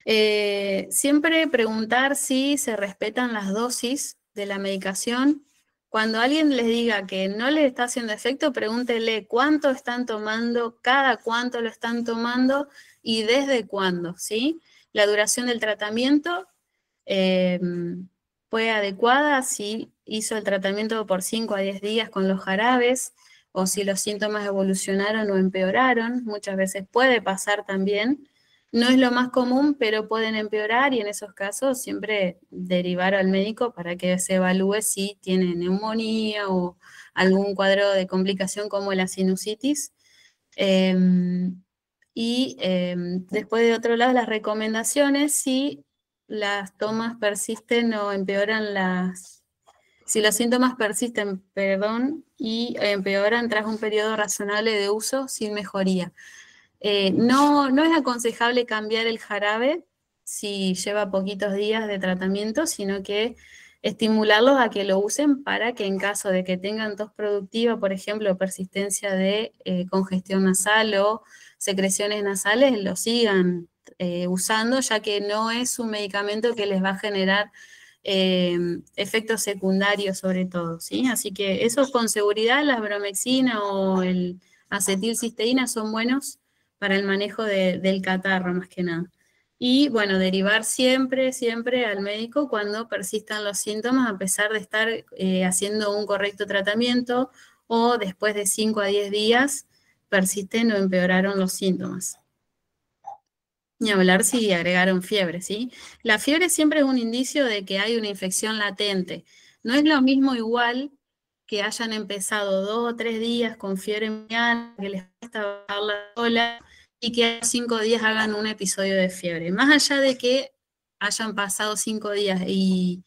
Siempre preguntar si se respetan las dosis de la medicación. Cuando alguien les diga que no les está haciendo efecto, pregúntele cuánto están tomando, cada cuánto lo están tomando y desde cuándo, ¿sí? La duración del tratamiento fue adecuada si hizo el tratamiento por 5 a 10 días con los jarabes o si los síntomas evolucionaron o empeoraron. Muchas veces puede pasar también. No es lo más común, pero pueden empeorar y en esos casos siempre derivar al médico para que se evalúe si tiene neumonía o algún cuadro de complicación como la sinusitis. Después de otro lado, las recomendaciones, si las tomas persisten o empeoran si los síntomas persisten, y empeoran tras un periodo razonable de uso sin mejoría. No es aconsejable cambiar el jarabe si lleva poquitos días de tratamiento, sino que estimularlos a que lo usen para que en caso de que tengan tos productiva, por ejemplo, persistencia de congestión nasal o secreciones nasales, lo sigan usando, ya que no es un medicamento que les va a generar efectos secundarios sobre todo, ¿sí? Así que eso con seguridad, la bromexina o el acetilcisteína son buenos para el manejo del catarro más que nada. Y bueno, derivar siempre al médico cuando persistan los síntomas, a pesar de estar haciendo un correcto tratamiento o después de 5 a 10 días persisten o empeoraron los síntomas. Ni hablar si agregaron fiebre, ¿sí? La fiebre siempre es un indicio de que hay una infección latente. No es lo mismo igual que hayan empezado 2 o 3 días con fiebre muy alta, que les cuesta bajarla sola, y que a 5 días hagan un episodio de fiebre. Más allá de que hayan pasado 5 días y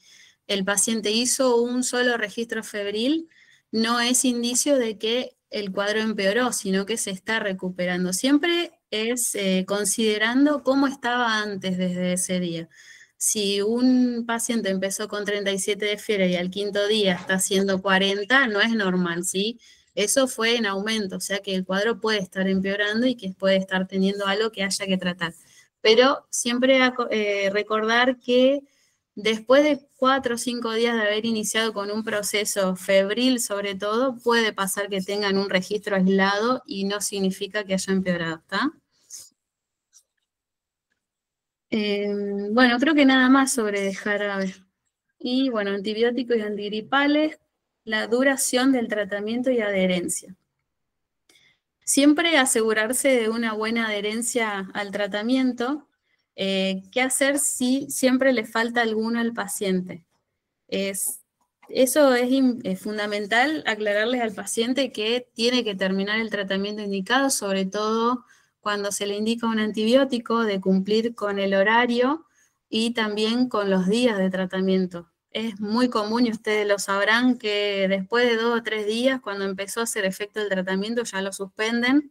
el paciente hizo un solo registro febril, no es indicio de que el cuadro empeoró, sino que se está recuperando. Siempre es considerando cómo estaba antes desde ese día. Si un paciente empezó con 37 de fiebre y al 5.º día está haciendo 40, no es normal, ¿sí? Eso fue en aumento, o sea que el cuadro puede estar empeorando y que puede estar teniendo algo que haya que tratar. Pero siempre recordar que después de 4 o 5 días de haber iniciado con un proceso febril sobre todo, puede pasar que tengan un registro aislado y no significa que haya empeorado, ¿está? Bueno, creo que nada más sobre jarabe. Y bueno, antibióticos y antigripales, la duración del tratamiento y adherencia. Siempre asegurarse de una buena adherencia al tratamiento. ¿Qué hacer si siempre le falta alguno al paciente? Eso es fundamental, aclararles al paciente que tiene que terminar el tratamiento indicado, sobre todo cuando se le indica un antibiótico, de cumplir con el horario y también con los días de tratamiento. Es muy común, y ustedes lo sabrán, que después de 2 o 3 días, cuando empezó a hacer efecto el tratamiento, ya lo suspenden,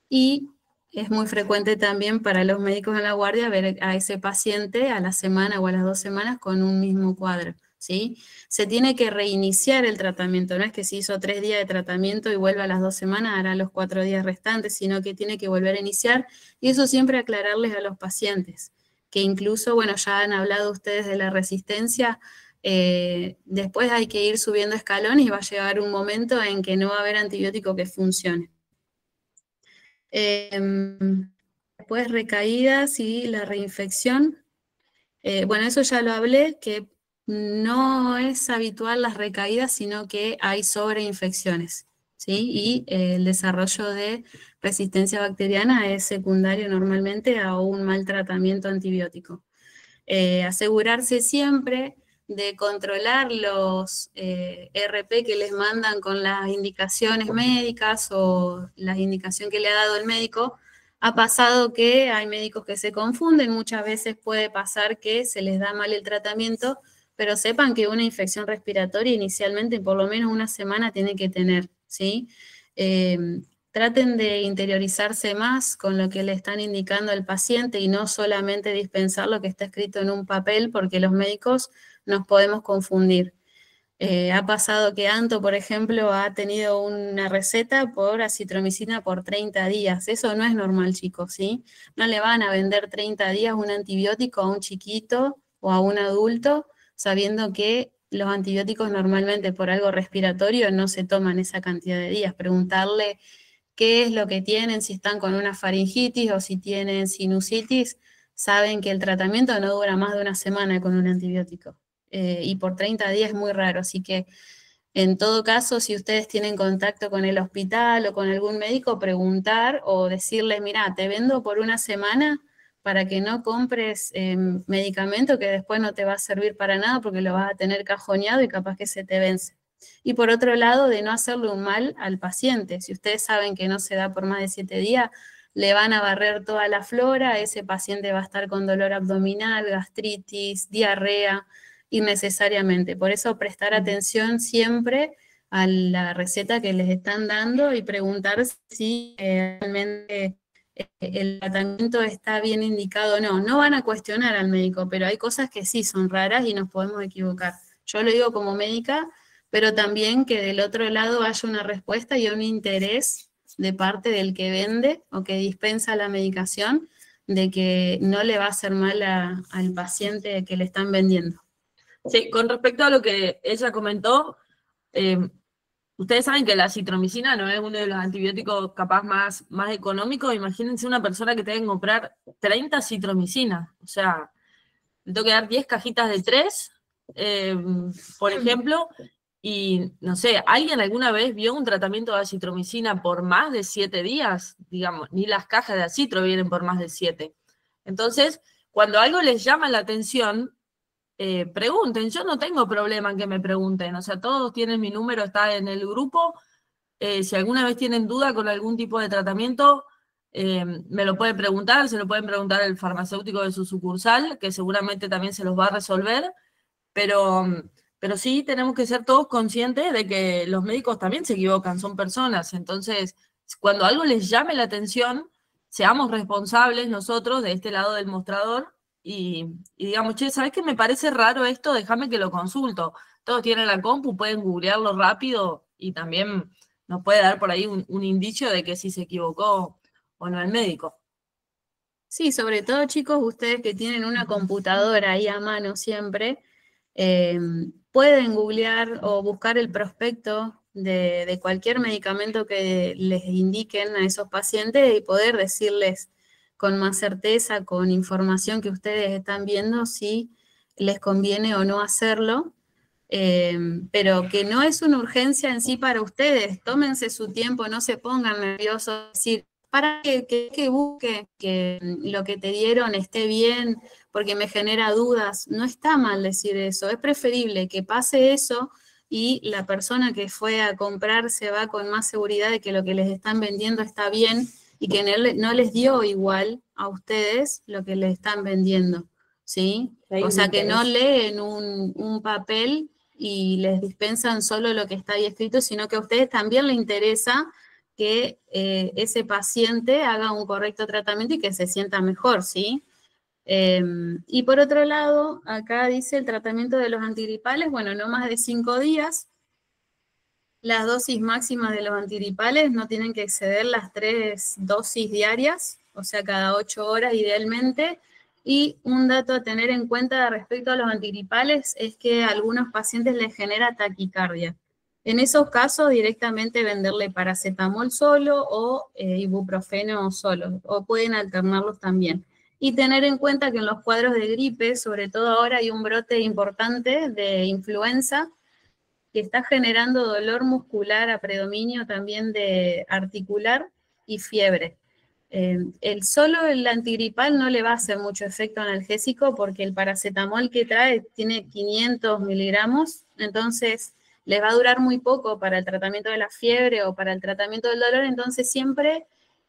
y es muy frecuente también para los médicos en la guardia ver a ese paciente a la semana o a las 2 semanas con un mismo cuadro, ¿sí? Se tiene que reiniciar el tratamiento, no es que si hizo 3 días de tratamiento y vuelve a las 2 semanas, hará los 4 días restantes, sino que tiene que volver a iniciar, y eso siempre aclararles a los pacientes, que incluso, bueno, ya han hablado ustedes de la resistencia, después hay que ir subiendo escalones y va a llegar un momento en que no va a haber antibiótico que funcione. Después recaídas y la reinfección. Bueno, eso ya lo hablé, que no es habitual las recaídas, sino que hay sobreinfecciones, ¿sí? Y el desarrollo de resistencia bacteriana es secundario normalmente a un mal tratamiento antibiótico. Asegurarse siempre de controlar los RP que les mandan con las indicaciones médicas o la indicación que le ha dado el médico. Ha pasado que hay médicos que se confunden, muchas veces puede pasar que se les da mal el tratamiento, pero sepan que una infección respiratoria inicialmente por lo menos una semana tiene que tener, ¿sí? Traten de interiorizarse más con lo que le están indicando al paciente y no solamente dispensar lo que está escrito en un papel, porque los médicos nos podemos confundir. Ha pasado que Anto, por ejemplo, ha tenido una receta por acitromicina por 30 días. Eso no es normal, chicos, ¿sí? No le van a vender 30 días un antibiótico a un chiquito o a un adulto, sabiendo que los antibióticos normalmente por algo respiratorio no se toman esa cantidad de días. Preguntarle qué es lo que tienen, si están con una faringitis o si tienen sinusitis, saben que el tratamiento no dura más de una semana con un antibiótico. Y por 30 días es muy raro, así que en todo caso, si ustedes tienen contacto con el hospital o con algún médico, preguntar o decirles, mira, te vendo por una semana para que no compres medicamento que después no te va a servir para nada porque lo vas a tener cajoneado y capaz que se te vence. Y por otro lado, de no hacerle un mal al paciente. Si ustedes saben que no se da por más de 7 días, le van a barrer toda la flora, ese paciente va a estar con dolor abdominal, gastritis, diarrea, innecesariamente. Por eso prestar atención siempre a la receta que les están dando y preguntar si realmente el tratamiento está bien indicado o no. No van a cuestionar al médico, pero hay cosas que sí son raras y nos podemos equivocar. Yo lo digo como médica, pero también que del otro lado haya una respuesta y un interés de parte del que vende o que dispensa la medicación, de que no le va a hacer mal al paciente que le están vendiendo. Sí, con respecto a lo que ella comentó, ustedes saben que la acitromicina no es uno de los antibióticos capaz más económicos. Imagínense una persona que tenga que comprar 30 acitromicinas. O sea, le tengo que dar 10 cajitas de 3, por ejemplo, y no sé, ¿alguien alguna vez vio un tratamiento de acitromicina por más de 7 días? Digamos, ni las cajas de acitro vienen por más de 7. Entonces, cuando algo les llama la atención, pregunten. Yo no tengo problema en que me pregunten, o sea, todos tienen mi número, está en el grupo. Si alguna vez tienen duda con algún tipo de tratamiento, me lo pueden preguntar, se lo pueden preguntar al farmacéutico de su sucursal, que seguramente también se los va a resolver, pero sí tenemos que ser todos conscientes de que los médicos también se equivocan, son personas. Entonces, cuando algo les llame la atención, seamos responsables nosotros de este lado del mostrador y digamos, che, ¿sabes qué me parece raro esto? Déjame que lo consulto. Todos tienen la compu, pueden googlearlo rápido y también nos puede dar por ahí un indicio de que si se equivocó o no el médico. Sí, sobre todo, chicos, ustedes que tienen una computadora ahí a mano siempre, pueden googlear o buscar el prospecto de cualquier medicamento que les indiquen a esos pacientes y poder decirles con más certeza, con información que ustedes están viendo, si les conviene o no hacerlo. Pero que no es una urgencia en sí para ustedes. Tómense su tiempo, no se pongan nerviosos, decir, para que busque que lo que te dieron esté bien, porque me genera dudas. No está mal decir eso, es preferible que pase eso y la persona que fue a comprar se va con más seguridad de que lo que les están vendiendo está bien y que no les dio igual a ustedes lo que les están vendiendo, ¿sí? O sea, que no leen un papel y les dispensan solo lo que está ahí escrito, sino que a ustedes también les interesa que ese paciente haga un correcto tratamiento y que se sienta mejor, ¿sí? Y por otro lado, acá dice el tratamiento de los antigripales, bueno, no más de 5 días. Las dosis máximas de los antigripales no tienen que exceder las 3 dosis diarias, o sea, cada 8 horas idealmente. Y un dato a tener en cuenta respecto a los antigripales es que a algunos pacientes les genera taquicardia. En esos casos, directamente venderle paracetamol solo o ibuprofeno solo, o pueden alternarlos también. Y tener en cuenta que en los cuadros de gripe, sobre todo ahora hay un brote importante de influenza, que está generando dolor muscular a predominio también de articular y fiebre. Solo el antigripal no le va a hacer mucho efecto analgésico porque el paracetamol que trae tiene 500 miligramos, entonces les va a durar muy poco para el tratamiento de la fiebre o para el tratamiento del dolor, entonces siempre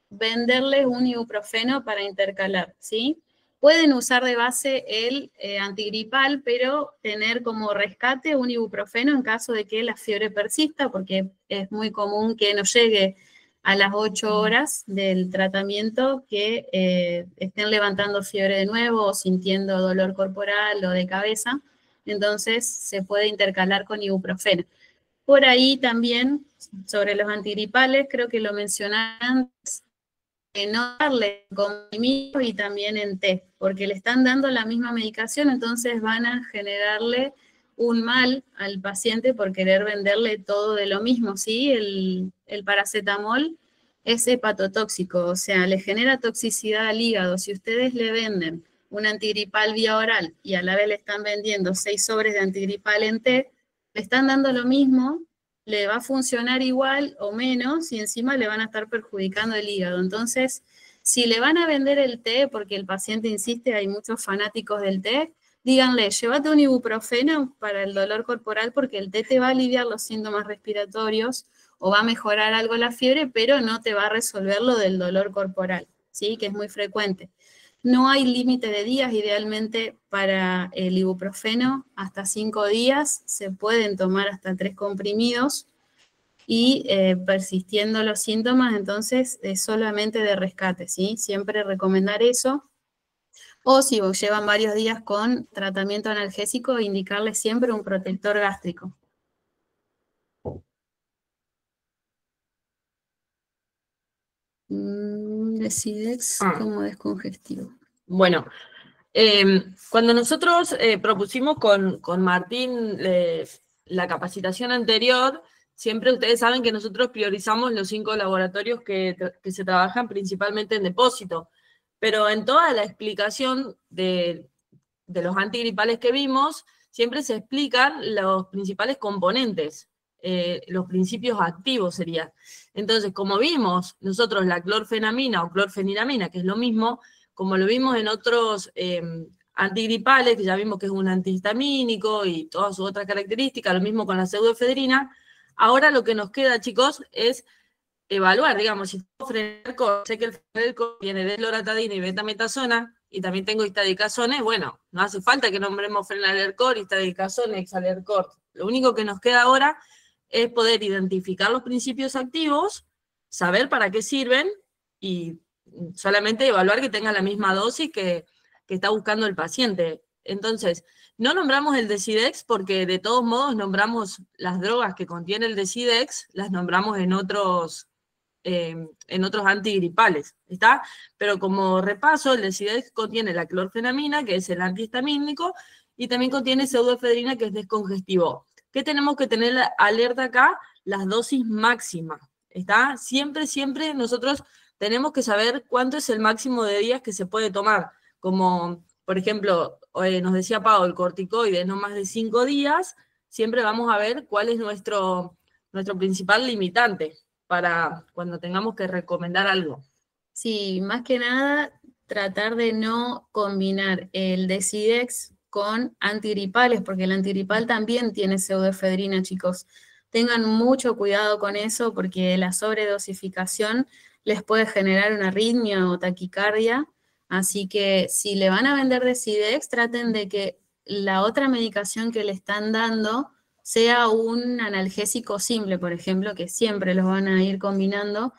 venderles un ibuprofeno para intercalar, ¿sí? Pueden usar de base el antigripal, pero tener como rescate un ibuprofeno en caso de que la fiebre persista, porque es muy común que no llegue a las 8 horas del tratamiento que estén levantando fiebre de nuevo o sintiendo dolor corporal o de cabeza. Entonces se puede intercalar con ibuprofeno. Por ahí también, sobre los antigripales, creo que lo mencionaron, no darle comprimidos y también en té, porque le están dando la misma medicación, entonces van a generarle un mal al paciente por querer venderle todo de lo mismo, ¿sí? El paracetamol es hepatotóxico, o sea, le genera toxicidad al hígado. Si ustedes le venden un antigripal vía oral y a la vez le están vendiendo 6 sobres de antigripal en té, le están dando lo mismo, le va a funcionar igual o menos y encima le van a estar perjudicando el hígado. Entonces, si le van a vender el té, porque el paciente insiste, hay muchos fanáticos del té, díganle, llévate un ibuprofeno para el dolor corporal porque el té te va a aliviar los síntomas respiratorios o va a mejorar algo la fiebre, pero no te va a resolver lo del dolor corporal, ¿sí? Que es muy frecuente. No hay límite de días, idealmente para el ibuprofeno, hasta 5 días, se pueden tomar hasta 3 comprimidos y persistiendo los síntomas, entonces es solamente de rescate, ¿sí? Siempre recomendar eso. O si llevan varios días con tratamiento analgésico, indicarles siempre un protector gástrico. Decidex como descongestivo. Bueno, cuando nosotros propusimos con Martín la capacitación anterior, siempre ustedes saben que nosotros priorizamos los 5 laboratorios que se trabajan principalmente en depósito, pero en toda la explicación de los antigripales que vimos, siempre se explican los principales componentes, los principios activos sería. Entonces, como vimos nosotros la clorfenamina o clorfeniramina, que es lo mismo, como lo vimos en otros antigripales, que ya vimos que es un antihistamínico y todas sus otras características, lo mismo con la pseudoefedrina, ahora lo que nos queda, chicos, es evaluar, digamos, si tengo frenercor, sé que el frenercor viene de loratadina y betametasona, y también tengo histadicasone, bueno, no hace falta que nombremos frenalercor, histadicasone, hexalercor. Lo único que nos queda ahora es poder identificar los principios activos, saber para qué sirven y solamente evaluar que tenga la misma dosis que está buscando el paciente. Entonces, no nombramos el Decidex porque de todos modos nombramos las drogas que contiene el Decidex, las nombramos en otros antigripales, ¿está? Pero como repaso, el Decidex contiene la clorfenamina, que es el antihistamínico, y también contiene pseudoefedrina, que es descongestivo. ¿Qué tenemos que tener alerta acá? Las dosis máximas, ¿está? Siempre, siempre nosotros tenemos que saber cuánto es el máximo de días que se puede tomar. Como, por ejemplo, nos decía Pau, el corticoide, no más de 5 días, siempre vamos a ver cuál es nuestro principal limitante para cuando tengamos que recomendar algo. Sí, más que nada tratar de no combinar el Decidex con antigripales, porque el antigripal también tiene pseudoefedrina, chicos. Tengan mucho cuidado con eso porque la sobredosificación les puede generar una arritmia o taquicardia. Así que si le van a vender Decidex, traten de que la otra medicación que le están dando sea un analgésico simple, por ejemplo, que siempre los van a ir combinando,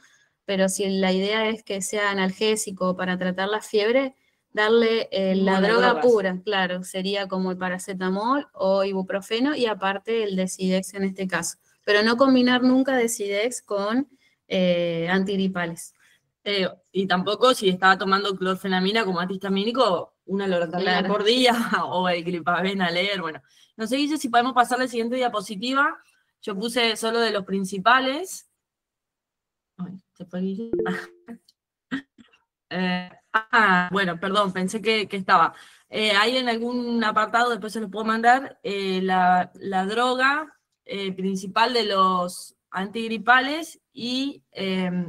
pero si la idea es que sea analgésico para tratar la fiebre, darle la droga Monodrogas. pura, claro, sería como el paracetamol o ibuprofeno y aparte el Decidex en este caso. Pero no combinar nunca Decidex con antigripales. Y tampoco si estaba tomando clorfenamina como antihistamínico, una loratadina Claro. por día, o el Glipavén a leer, bueno. No sé, Guille, si podemos pasar a la siguiente diapositiva. Yo puse solo de los principales. Ay, ¿se fue Guille? Bueno, perdón, pensé que estaba. Hay en algún apartado, después se los puedo mandar, la droga principal de los antigripales y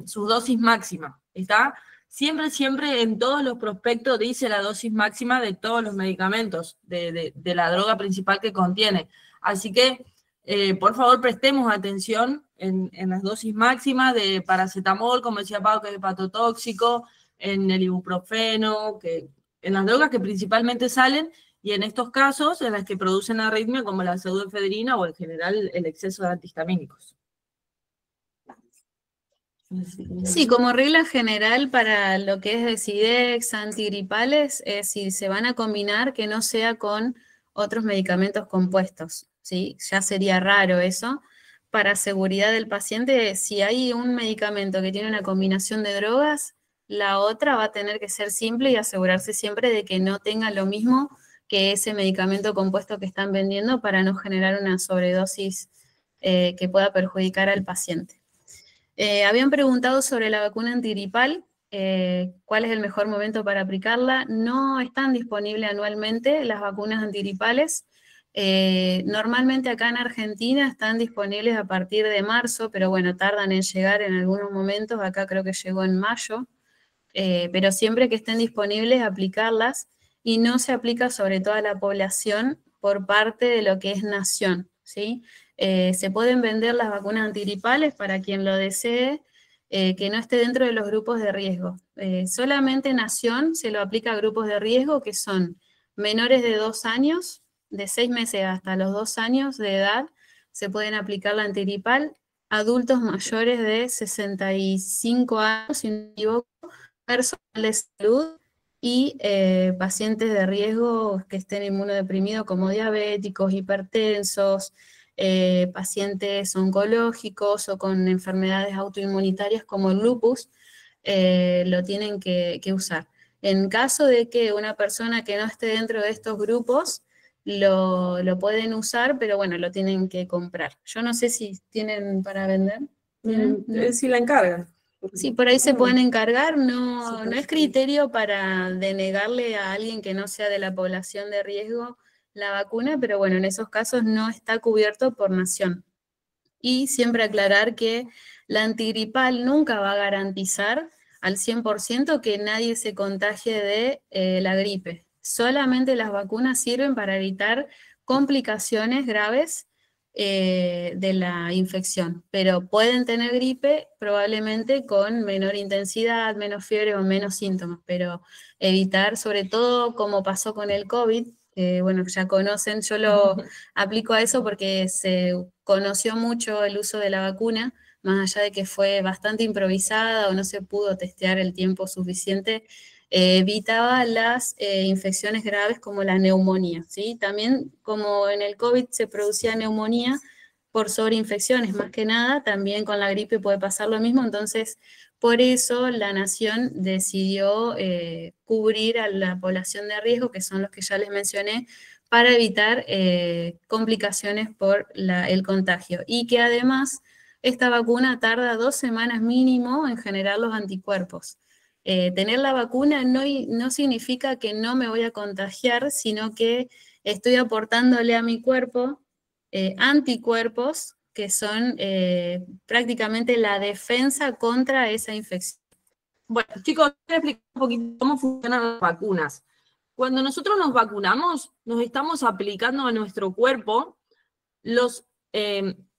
su dosis máxima. ¿Está? Siempre, siempre en todos los prospectos dice la dosis máxima de todos los medicamentos, de la droga principal que contiene. Así que, por favor, prestemos atención en las dosis máximas de paracetamol, como decía Pau, que es hepatotóxico, en el ibuprofeno, en las drogas que principalmente salen, y en estos casos en las que producen arritmia, como la pseudoefedrina o en general el exceso de antihistamínicos. Sí, como regla general para lo que es Decidex, antigripales, si se van a combinar, que no sea con otros medicamentos compuestos, ¿sí? Ya sería raro eso. Para seguridad del paciente, si hay un medicamento que tiene una combinación de drogas, la otra va a tener que ser simple y asegurarse siempre de que no tenga lo mismo que ese medicamento compuesto que están vendiendo para no generar una sobredosis que pueda perjudicar al paciente. Habían preguntado sobre la vacuna antigripal, cuál es el mejor momento para aplicarla. No están disponibles anualmente las vacunas antigripales. Normalmente acá en Argentina están disponibles a partir de marzo, pero bueno, tardan en llegar en algunos momentos. Acá creo que llegó en mayo. Pero siempre que estén disponibles, aplicarlas. Y no se aplica sobre toda la población por parte de lo que es nación, ¿sí? Se pueden vender las vacunas antigripales para quien lo desee, que no esté dentro de los grupos de riesgo. Solamente Nación se lo aplica a grupos de riesgo que son menores de 2 años, de 6 meses hasta los 2 años de edad, se pueden aplicar la antigripal. Adultos mayores de 65 años, si no me equivoco, personal de salud y pacientes de riesgo que estén inmunodeprimidos como diabéticos, hipertensos, pacientes oncológicos o con enfermedades autoinmunitarias como el lupus, lo tienen que usar. En caso de que una persona que no esté dentro de estos grupos, lo pueden usar, pero bueno, lo tienen que comprar. Yo no sé si tienen para vender. Si la encargan. Sí, por ahí se pueden encargar, no es criterio para denegarle a alguien que no sea de la población de riesgo la vacuna, pero bueno, en esos casos no está cubierto por nación. Y siempre aclarar que la antigripal nunca va a garantizar al 100% que nadie se contagie de la gripe. Solamente las vacunas sirven para evitar complicaciones graves de la infección, pero pueden tener gripe probablemente con menor intensidad, menos fiebre o menos síntomas, pero evitar, sobre todo como pasó con el COVID, bueno, ya conocen, yo lo aplico a eso porque se conoció mucho el uso de la vacuna, más allá de que fue bastante improvisada o no se pudo testear el tiempo suficiente, evitaba las infecciones graves como la neumonía, ¿sí? También como en el COVID se producía neumonía por sobreinfecciones, más que nada, también con la gripe puede pasar lo mismo, entonces por eso la Nación decidió cubrir a la población de riesgo, que son los que ya les mencioné, para evitar complicaciones por el contagio. Y que además esta vacuna tarda 2 semanas mínimo en generar los anticuerpos. Tener la vacuna no significa que no me voy a contagiar, sino que estoy aportándole a mi cuerpo anticuerpos que son prácticamente la defensa contra esa infección. Bueno, chicos, voy a explicar un poquito cómo funcionan las vacunas. Cuando nosotros nos vacunamos, nos estamos aplicando a nuestro cuerpo los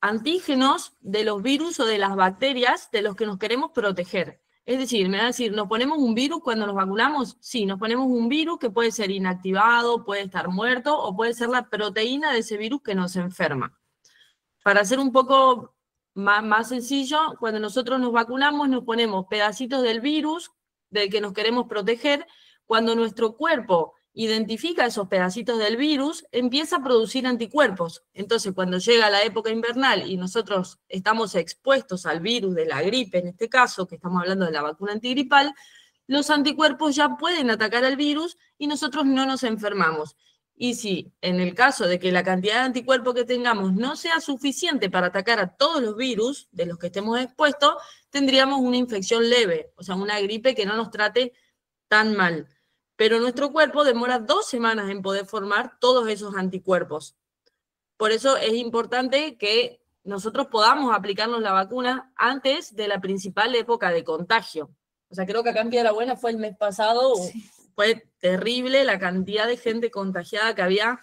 antígenos de los virus o de las bacterias de los que nos queremos proteger. Es decir, me va a decir, ¿nos ponemos un virus cuando nos vacunamos? Sí, nos ponemos un virus que puede ser inactivado, puede estar muerto, o puede ser la proteína de ese virus que nos enferma. Para hacer un poco más sencillo, cuando nosotros nos vacunamos, nos ponemos pedacitos del virus del que nos queremos proteger. Cuando nuestro cuerpo identifica esos pedacitos del virus, empieza a producir anticuerpos. Entonces, cuando llega la época invernal y nosotros estamos expuestos al virus de la gripe, en este caso, que estamos hablando de la vacuna antigripal, los anticuerpos ya pueden atacar al virus y nosotros no nos enfermamos. Y si en el caso de que la cantidad de anticuerpos que tengamos no sea suficiente para atacar a todos los virus de los que estemos expuestos, tendríamos una infección leve, o sea, una gripe que no nos trate tan mal. Pero nuestro cuerpo demora 2 semanas en poder formar todos esos anticuerpos. Por eso es importante que nosotros podamos aplicarnos la vacuna antes de la principal época de contagio. O sea, creo que acá en Piedrabuena fue el mes pasado, sí. Fue terrible la cantidad de gente contagiada que había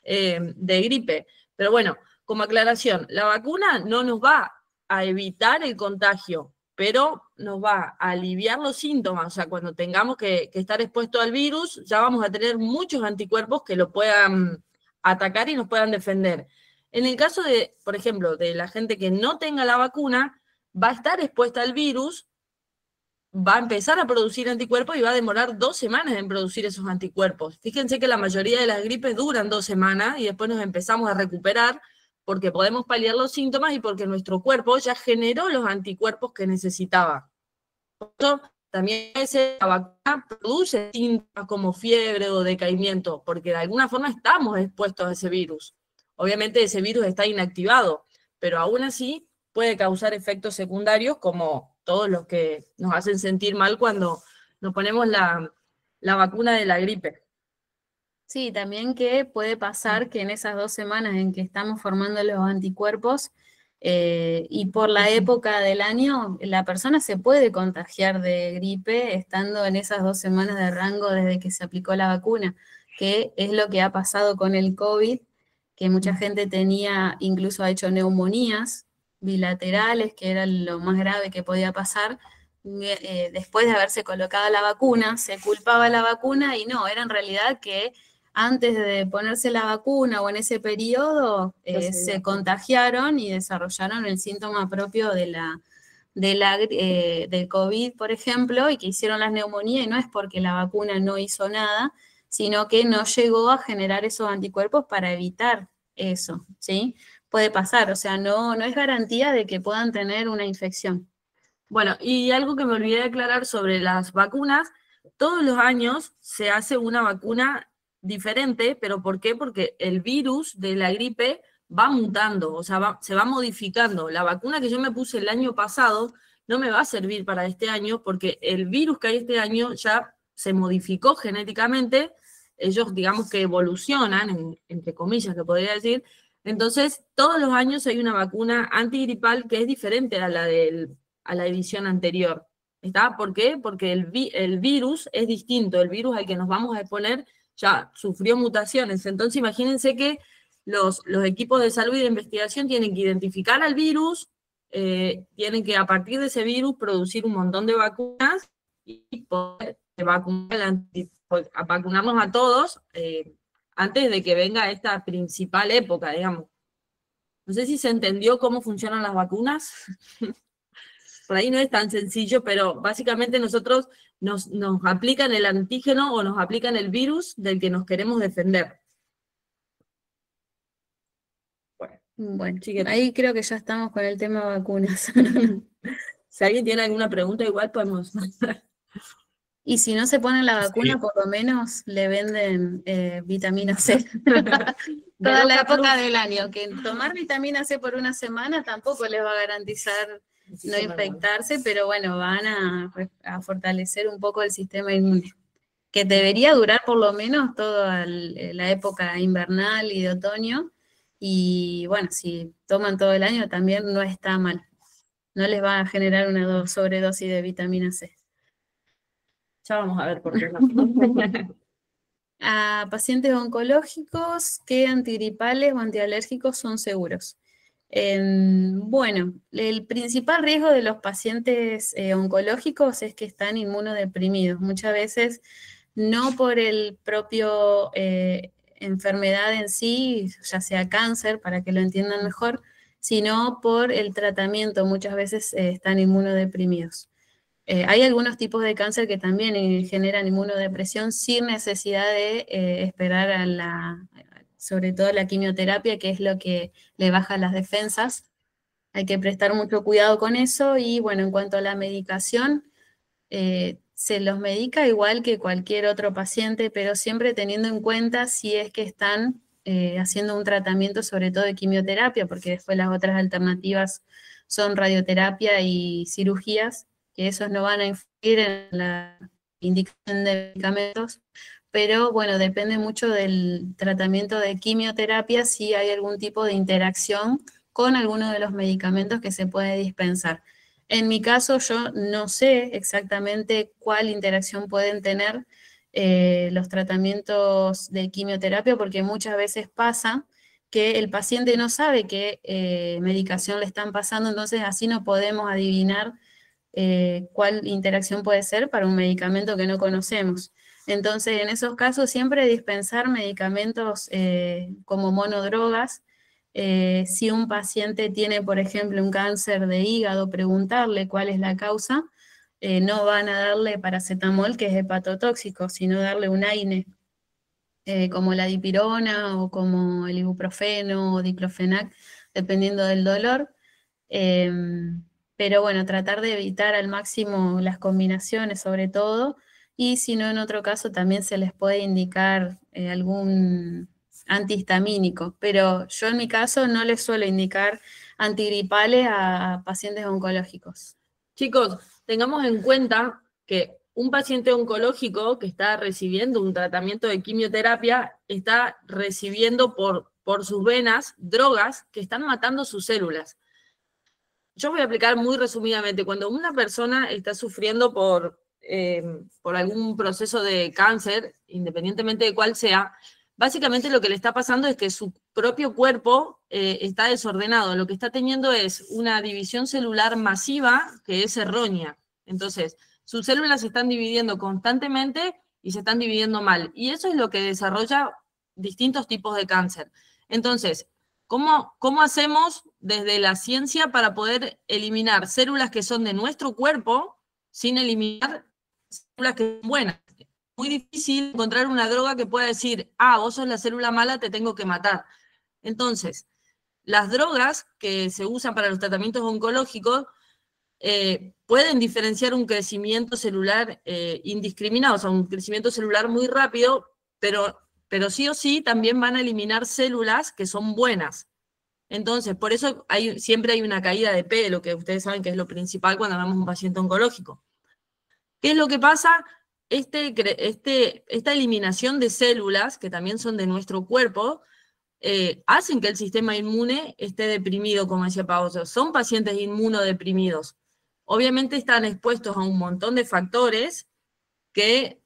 de gripe. Pero bueno, como aclaración, la vacuna no nos va a evitar el contagio, pero nos va a aliviar los síntomas. O sea, cuando tengamos que estar expuestos al virus, ya vamos a tener muchos anticuerpos que lo puedan atacar y nos puedan defender. En el caso de, por ejemplo, de la gente que no tenga la vacuna, va a estar expuesta al virus, va a empezar a producir anticuerpos y va a demorar 2 semanas en producir esos anticuerpos. Fíjense que la mayoría de las gripes duran 2 semanas y después nos empezamos a recuperar porque podemos paliar los síntomas y porque nuestro cuerpo ya generó los anticuerpos que necesitaba. Por eso también la vacuna produce síntomas como fiebre o decaimiento, porque de alguna forma estamos expuestos a ese virus. Obviamente ese virus está inactivado, pero aún así puede causar efectos secundarios como todos los que nos hacen sentir mal cuando nos ponemos la vacuna de la gripe. Sí, también que puede pasar que en esas 2 semanas en que estamos formando los anticuerpos y por la época del año, la persona se puede contagiar de gripe estando en esas 2 semanas de rango desde que se aplicó la vacuna, que es lo que ha pasado con el COVID, que mucha gente tenía, incluso ha hecho neumonías bilaterales, que era lo más grave que podía pasar. Después de haberse colocado la vacuna, se culpaba la vacuna y no, era en realidad que antes de ponerse la vacuna o en ese periodo se contagiaron y desarrollaron el síntoma propio del COVID, por ejemplo, y que hicieron las neumonías, y no es porque la vacuna no hizo nada, sino que no llegó a generar esos anticuerpos para evitar eso, ¿sí? Puede pasar, o sea, no es garantía de que puedan tener una infección. Bueno, y algo que me olvidé de aclarar sobre las vacunas, todos los años se hace una vacuna diferente, ¿pero por qué? Porque el virus de la gripe va mutando, o sea, se va modificando. La vacuna que yo me puse el año pasado no me va a servir para este año porque el virus que hay este año ya se modificó genéticamente, ellos digamos que evolucionan, entre comillas que podría decir. Entonces, todos los años hay una vacuna antigripal que es diferente a la edición anterior. ¿Está? ¿Por qué? Porque el virus es distinto. El virus al que nos vamos a exponer ya sufrió mutaciones. Entonces, imagínense que los equipos de salud y de investigación tienen que identificar al virus, tienen que a partir de ese virus producir un montón de vacunas y poder vacunarnos a todos antes de que venga esta principal época, digamos. No sé si se entendió cómo funcionan las vacunas. Por ahí no es tan sencillo, pero básicamente nosotros nos aplican el antígeno o nos aplican el virus del que nos queremos defender. Bueno, ahí creo que ya estamos con el tema vacunas. Si alguien tiene alguna pregunta, igual podemos... Y si no se ponen la vacuna, sí, por lo menos le venden vitamina C. Toda la época del año. Que tomar vitamina C por una semana tampoco les va a garantizar no infectarse, pero bueno, van a fortalecer un poco el sistema inmune. Que debería durar por lo menos toda la época invernal y de otoño. Y bueno, si toman todo el año también no está mal. No les va a generar una sobredosis de vitamina C. Ya vamos a ver por qué no. A pacientes oncológicos, ¿qué antigripales o antialérgicos son seguros? Bueno, el principal riesgo de los pacientes oncológicos es que están inmunodeprimidos. Muchas veces no por el propio enfermedad en sí, ya sea cáncer, para que lo entiendan mejor, sino por el tratamiento. Muchas veces están inmunodeprimidos. Hay algunos tipos de cáncer que también generan inmunodepresión sin necesidad de esperar sobre todo la quimioterapia, que es lo que le baja las defensas. Hay que prestar mucho cuidado con eso y bueno, en cuanto a la medicación, se los medica igual que cualquier otro paciente, pero siempre teniendo en cuenta si es que están haciendo un tratamiento sobre todo de quimioterapia, porque después las otras alternativas son radioterapia y cirugías, que esos no van a influir en la indicación de medicamentos, pero bueno, depende mucho del tratamiento de quimioterapia si hay algún tipo de interacción con alguno de los medicamentos que se puede dispensar. En mi caso, yo no sé exactamente cuál interacción pueden tener los tratamientos de quimioterapia, porque muchas veces pasa que el paciente no sabe qué medicación le están pasando, entonces así no podemos adivinar cuál interacción puede ser para un medicamento que no conocemos. Entonces, en esos casos, siempre dispensar medicamentos como monodrogas. Si un paciente tiene, por ejemplo, un cáncer de hígado, preguntarle cuál es la causa. No van a darle paracetamol, que es hepatotóxico, sino darle un AINE, como la dipirona o como el ibuprofeno o diclofenac, dependiendo del dolor. Pero bueno, tratar de evitar al máximo las combinaciones sobre todo, y si no, en otro caso también se les puede indicar algún antihistamínico, pero yo en mi caso no les suelo indicar antigripales a pacientes oncológicos. Chicos, tengamos en cuenta que un paciente oncológico que está recibiendo un tratamiento de quimioterapia está recibiendo por sus venas drogas que están matando sus células. Yo voy a explicar muy resumidamente. Cuando una persona está sufriendo por algún proceso de cáncer, independientemente de cuál sea, básicamente lo que le está pasando es que su propio cuerpo está desordenado. Lo que está teniendo es una división celular masiva que es errónea. Entonces, sus células se están dividiendo constantemente y se están dividiendo mal. Y eso es lo que desarrolla distintos tipos de cáncer. Entonces, ¿cómo hacemos desde la ciencia para poder eliminar células que son de nuestro cuerpo sin eliminar células que son buenas? Es muy difícil encontrar una droga que pueda decir, vos sos la célula mala, te tengo que matar. Entonces, las drogas que se usan para los tratamientos oncológicos pueden diferenciar un crecimiento celular indiscriminado, o sea, un crecimiento celular muy rápido, pero sí o sí también van a eliminar células que son buenas. Entonces, por eso siempre hay una caída de pelo, que ustedes saben que es lo principal cuando hablamos de un paciente oncológico. ¿Qué es lo que pasa? Esta eliminación de células, que también son de nuestro cuerpo, hacen que el sistema inmune esté deprimido, como decía Pau. O sea, son pacientes inmunodeprimidos. Obviamente están expuestos a un montón de factores que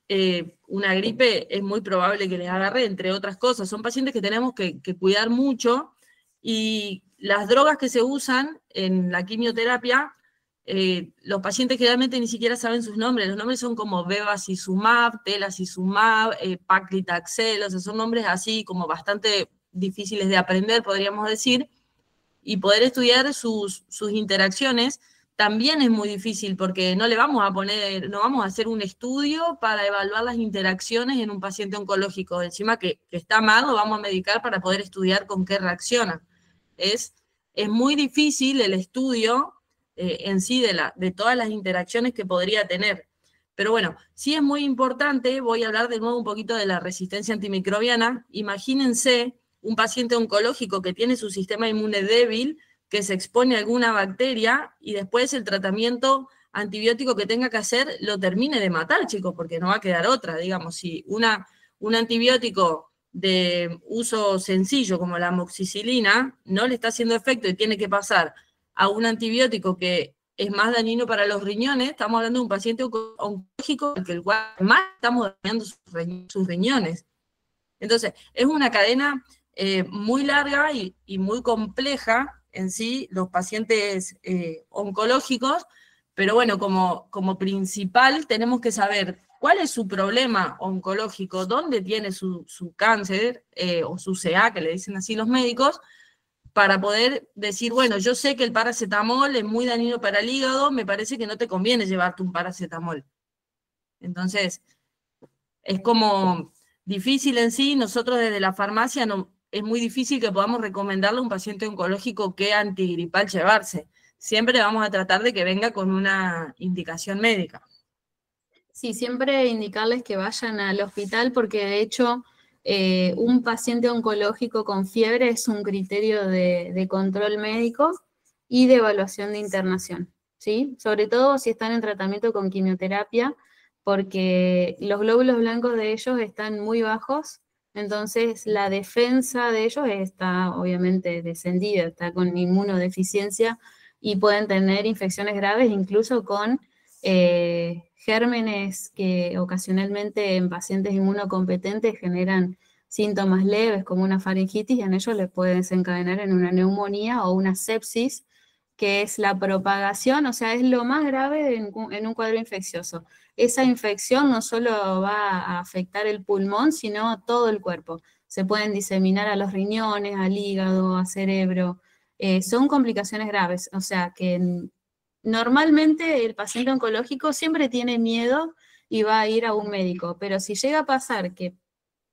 una gripe es muy probable que les agarre, entre otras cosas. Son pacientes que tenemos que cuidar mucho, y las drogas que se usan en la quimioterapia, los pacientes generalmente ni siquiera saben sus nombres. Los nombres son como bevacizumab, telacizumab, paclitaxel, o sea, son nombres así como bastante difíciles de aprender, podríamos decir, y poder estudiar sus interacciones también es muy difícil, porque no vamos a hacer un estudio para evaluar las interacciones en un paciente oncológico. Encima que está mal, lo vamos a medicar para poder estudiar con qué reacciona. Es muy difícil el estudio en sí de todas las interacciones que podría tener. Pero bueno, sí es muy importante. Voy a hablar de nuevo un poquito de la resistencia antimicrobiana. Imagínense un paciente oncológico que tiene su sistema inmune débil, que se expone a alguna bacteria y después el tratamiento antibiótico que tenga que hacer lo termine de matar, chicos, porque no va a quedar otra. Digamos, si un antibiótico de uso sencillo como la amoxicilina no le está haciendo efecto y tiene que pasar a un antibiótico que es más dañino para los riñones. Estamos hablando de un paciente oncológico el cual más estamos dañando sus riñones. Entonces, es una cadena muy larga y muy compleja en sí, los pacientes oncológicos, pero bueno, como principal tenemos que saber cuál es su problema oncológico, dónde tiene su cáncer, o su CA, que le dicen así los médicos, para poder decir, bueno, yo sé que el paracetamol es muy dañino para el hígado, me parece que no te conviene llevarte un paracetamol. Entonces, es como difícil en sí, nosotros desde la farmacia es muy difícil que podamos recomendarle a un paciente oncológico qué antigripal llevarse. Siempre vamos a tratar de que venga con una indicación médica. Sí, siempre indicarles que vayan al hospital porque de hecho un paciente oncológico con fiebre es un criterio de control médico y de evaluación de internación, ¿sí? Sobre todo si están en tratamiento con quimioterapia, porque los glóbulos blancos de ellos están muy bajos, entonces la defensa de ellos está obviamente descendida, está con inmunodeficiencia y pueden tener infecciones graves incluso con gérmenes que ocasionalmente en pacientes inmunocompetentes generan síntomas leves como una faringitis y en ellos les puede desencadenar en una neumonía o una sepsis, que es la propagación, o sea, es lo más grave en un cuadro infeccioso. Esa infección no solo va a afectar el pulmón, sino todo el cuerpo. Se pueden diseminar a los riñones, al hígado, al cerebro. Son complicaciones graves, o sea que normalmente el paciente oncológico siempre tiene miedo y va a ir a un médico, pero si llega a pasar que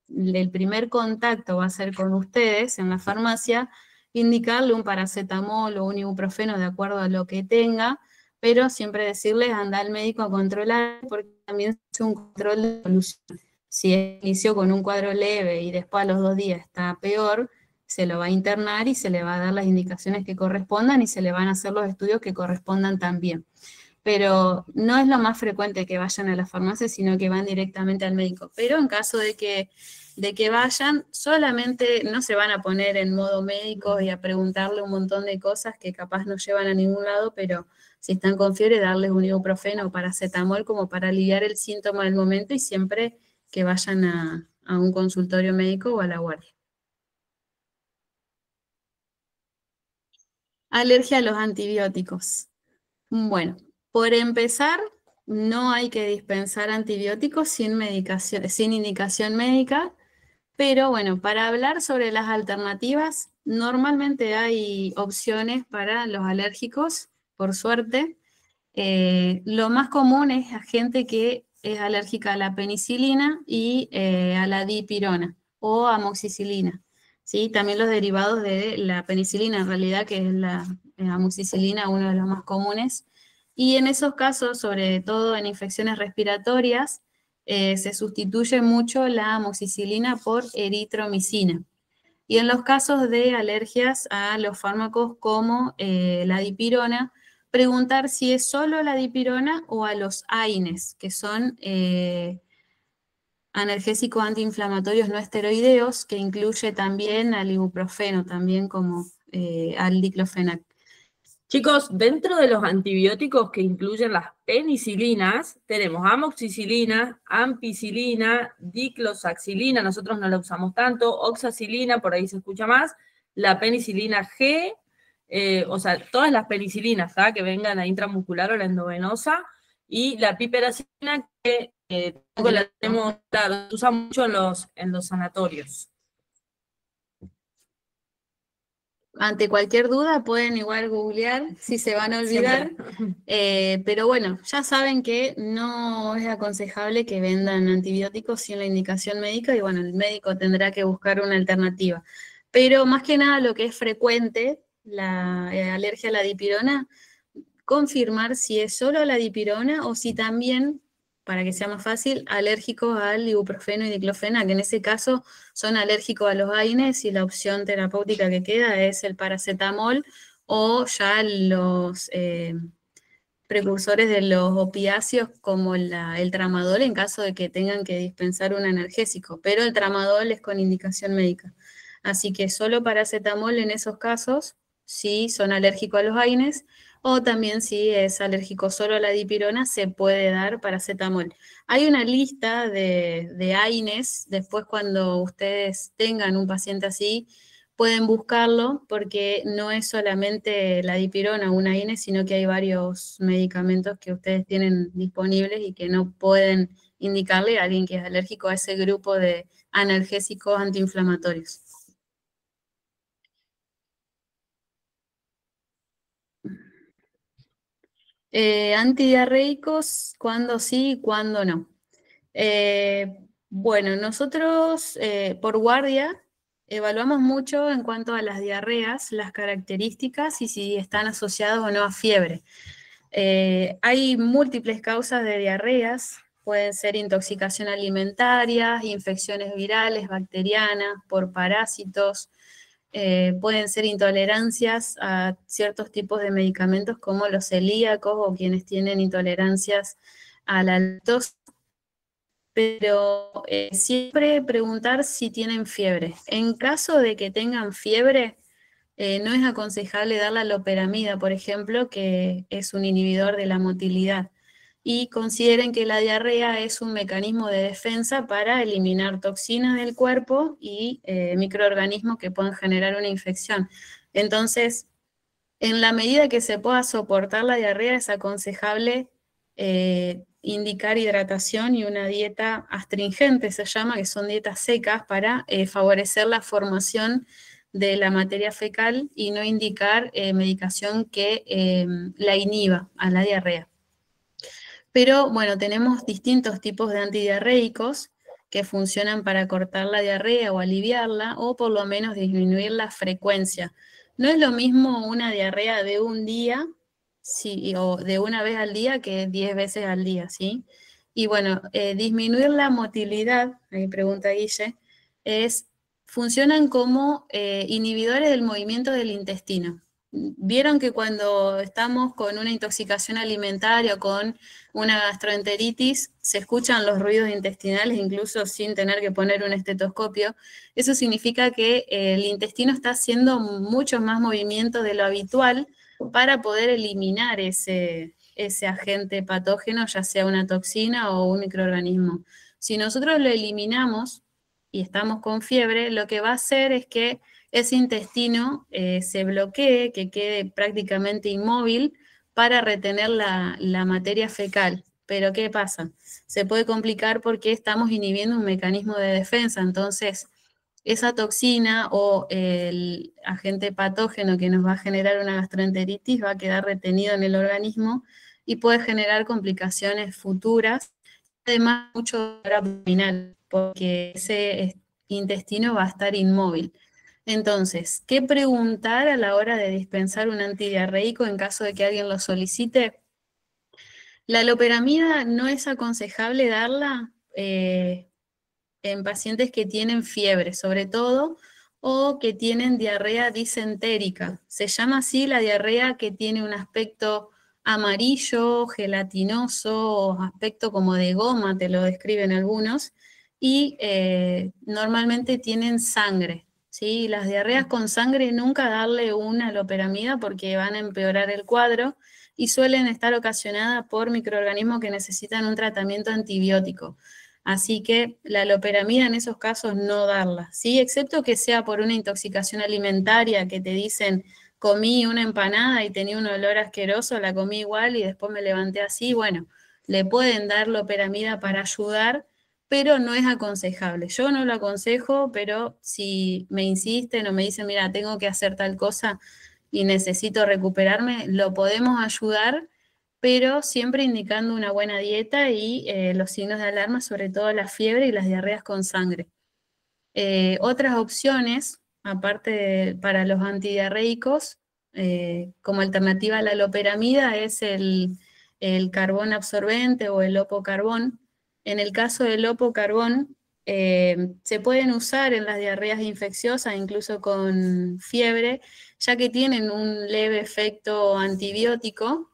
el primer contacto va a ser con ustedes en la farmacia, indicarle un paracetamol o un ibuprofeno de acuerdo a lo que tenga, pero siempre decirles anda al médico a controlar, porque también es un control de evolución. Si inició con un cuadro leve y después a los 2 días está peor, se lo va a internar y se le va a dar las indicaciones que correspondan y se le van a hacer los estudios que correspondan también. Pero no es lo más frecuente que vayan a la farmacia, sino que van directamente al médico. Pero en caso de que vayan, solamente no se van a poner en modo médico y a preguntarle un montón de cosas que capaz no llevan a ningún lado, pero si están con fiebre, darles un ibuprofeno o paracetamol como para aliviar el síntoma del momento y siempre que vayan a un consultorio médico o a la guardia. Alergia a los antibióticos. Bueno, por empezar, no hay que dispensar antibióticos sin indicación médica, pero bueno, para hablar sobre las alternativas, normalmente hay opciones para los alérgicos, por suerte. Lo más común es a gente que es alérgica a la penicilina y a la dipirona o amoxicilina. ¿Sí? También los derivados de la penicilina, en realidad, que es la amoxicilina, uno de los más comunes. Y en esos casos, sobre todo en infecciones respiratorias, se sustituye mucho la amoxicilina por eritromicina. Y en los casos de alergias a los fármacos como la dipirona, preguntar si es solo la dipirona o a los AINES, que son analgésicos antiinflamatorios no esteroideos, que incluye también al ibuprofeno, también como al diclofenac. Chicos, dentro de los antibióticos que incluyen las penicilinas, tenemos amoxicilina, ampicilina, diclosaxilina, nosotros no la usamos tanto, oxacilina, por ahí se escucha más, la penicilina G, o sea, todas las penicilinas que vengan a intramuscular o la endovenosa, y la piperacilina que la tenemos, la usamos mucho en los sanatorios. Ante cualquier duda pueden igual googlear si se van a olvidar, pero bueno, ya saben que no es aconsejable que vendan antibióticos sin la indicación médica y bueno, el médico tendrá que buscar una alternativa. Pero más que nada lo que es frecuente, la alergia a la dipirona, confirmar si es solo la dipirona o si también, para que sea más fácil, alérgicos al ibuprofeno y diclofenac, que en ese caso son alérgicos a los AINES y la opción terapéutica que queda es el paracetamol o ya los precursores de los opiáceos como el tramadol en caso de que tengan que dispensar un analgésico, pero el tramadol es con indicación médica. Así que solo paracetamol en esos casos, si son alérgicos a los AINES, O también si es alérgico solo a la dipirona, se puede dar paracetamol. Hay una lista de AINES, después cuando ustedes tengan un paciente así, pueden buscarlo porque no es solamente la dipirona o una AINE, sino que hay varios medicamentos que ustedes tienen disponibles y que no pueden indicarle a alguien que es alérgico a ese grupo de analgésicos antiinflamatorios. Antidiarreicos, cuándo sí y cuándo no. Bueno, nosotros por guardia evaluamos mucho en cuanto a las diarreas, las características y si están asociados o no a fiebre. Hay múltiples causas de diarreas, pueden ser intoxicación alimentaria, infecciones virales, bacterianas, por parásitos, pueden ser intolerancias a ciertos tipos de medicamentos como los celíacos o quienes tienen intolerancias a la lactosa, pero siempre preguntar si tienen fiebre. En caso de que tengan fiebre, no es aconsejable dar la loperamida, por ejemplo, que es un inhibidor de la motilidad. Y consideren que la diarrea es un mecanismo de defensa para eliminar toxinas del cuerpo y microorganismos que puedan generar una infección. Entonces, en la medida que se pueda soportar la diarrea, es aconsejable indicar hidratación y una dieta astringente, se llama, que son dietas secas, para favorecer la formación de la materia fecal y no indicar medicación que la inhiba a la diarrea. Pero bueno, tenemos distintos tipos de antidiarreicos que funcionan para cortar la diarrea o aliviarla, o por lo menos disminuir la frecuencia. No es lo mismo una diarrea de un día o de una vez al día que 10 veces al día, ¿sí? Y bueno, disminuir la motilidad, ahí pregunta Guille, funcionan como inhibidores del movimiento del intestino. Vieron que cuando estamos con una intoxicación alimentaria o con una gastroenteritis, se escuchan los ruidos intestinales incluso sin tener que poner un estetoscopio. Eso significa que el intestino está haciendo mucho más movimiento de lo habitual para poder eliminar ese agente patógeno, ya sea una toxina o un microorganismo. Si nosotros lo eliminamos y estamos con fiebre, lo que va a hacer es que ese intestino se bloquee, que quede prácticamente inmóvil para retener la materia fecal. Pero ¿qué pasa? Se puede complicar porque estamos inhibiendo un mecanismo de defensa, entonces esa toxina o el agente patógeno que nos va a generar una gastroenteritis va a quedar retenido en el organismo y puede generar complicaciones futuras, además mucho dolor abdominal, porque ese intestino va a estar inmóvil. Entonces, ¿qué preguntar a la hora de dispensar un antidiarreico en caso de que alguien lo solicite? La loperamida no es aconsejable darla en pacientes que tienen fiebre, sobre todo, o que tienen diarrea disentérica. Se llama así la diarrea que tiene un aspecto amarillo, gelatinoso, o aspecto como de goma, te lo describen algunos, y normalmente tienen sangre. ¿Sí? Las diarreas con sangre nunca darle una loperamida porque van a empeorar el cuadro y suelen estar ocasionadas por microorganismos que necesitan un tratamiento antibiótico. Así que la loperamida en esos casos no darla, ¿sí? Excepto que sea por una intoxicación alimentaria, que te dicen, comí una empanada y tenía un olor asqueroso, la comí igual y después me levanté así, bueno, le pueden dar loperamida para ayudar, pero no es aconsejable. Yo no lo aconsejo, pero si me insisten o me dicen, mira, tengo que hacer tal cosa y necesito recuperarme, lo podemos ayudar, pero siempre indicando una buena dieta y los signos de alarma, sobre todo la fiebre y las diarreas con sangre. Otras opciones, aparte para los antidiarreicos, como alternativa a la loperamida, es el carbón absorbente o el opocarbón. En el caso del opocarbón, se pueden usar en las diarreas infecciosas, incluso con fiebre, ya que tienen un leve efecto antibiótico.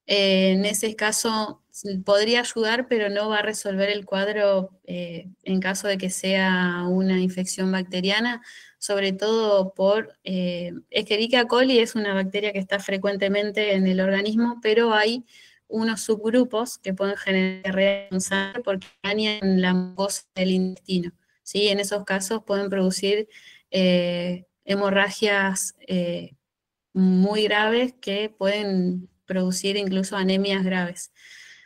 En ese caso podría ayudar, pero no va a resolver el cuadro en caso de que sea una infección bacteriana, sobre todo por Escherichia coli es una bacteria que está frecuentemente en el organismo, pero hay unos subgrupos que pueden generar diarrea con sangre porque dañan la mucosa del intestino. ¿Sí? En esos casos pueden producir hemorragias muy graves que pueden producir incluso anemias graves.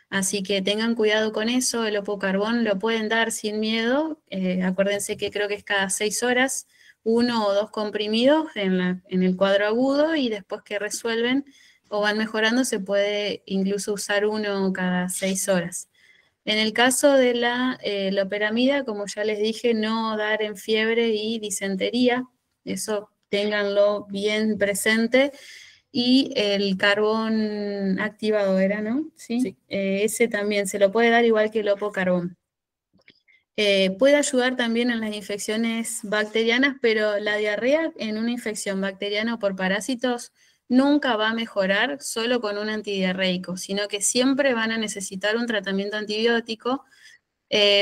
Así que tengan cuidado con eso, el opocarbón lo pueden dar sin miedo, acuérdense que creo que es cada 6 horas, 1 o 2 comprimidos en el cuadro agudo y después que resuelven o van mejorando se puede incluso usar 1 cada 6 horas. En el caso de la loperamida, como ya les dije, no dar en fiebre y disentería, eso ténganlo bien presente. Y el carbón activado era, ¿no? Sí. Ese también se lo puede dar igual que el opocarbón. Puede ayudar también en las infecciones bacterianas, pero la diarrea en una infección bacteriana o por parásitos nunca va a mejorar solo con un antidiarreico, sino que siempre van a necesitar un tratamiento antibiótico.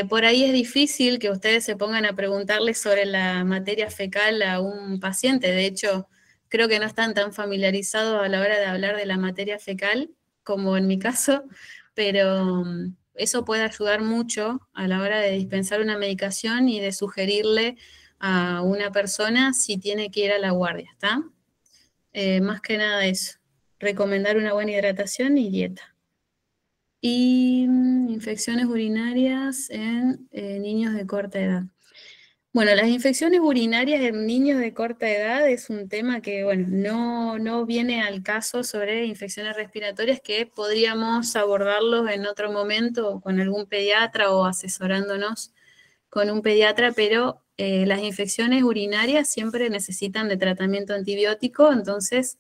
Por ahí es difícil que ustedes se pongan a preguntarle sobre la materia fecal a un paciente. De hecho, creo que no están tan familiarizados a la hora de hablar de la materia fecal como en mi caso, pero eso puede ayudar mucho a la hora de dispensar una medicación y de sugerirle a una persona si tiene que ir a la guardia, ¿está? Más que nada eso, recomendar una buena hidratación y dieta. Y infecciones urinarias en niños de corta edad. Bueno, las infecciones urinarias en niños de corta edad es un tema que, bueno, no viene al caso sobre infecciones respiratorias que podríamos abordarlos en otro momento con algún pediatra o asesorándonos con un pediatra, pero las infecciones urinarias siempre necesitan de tratamiento antibiótico, entonces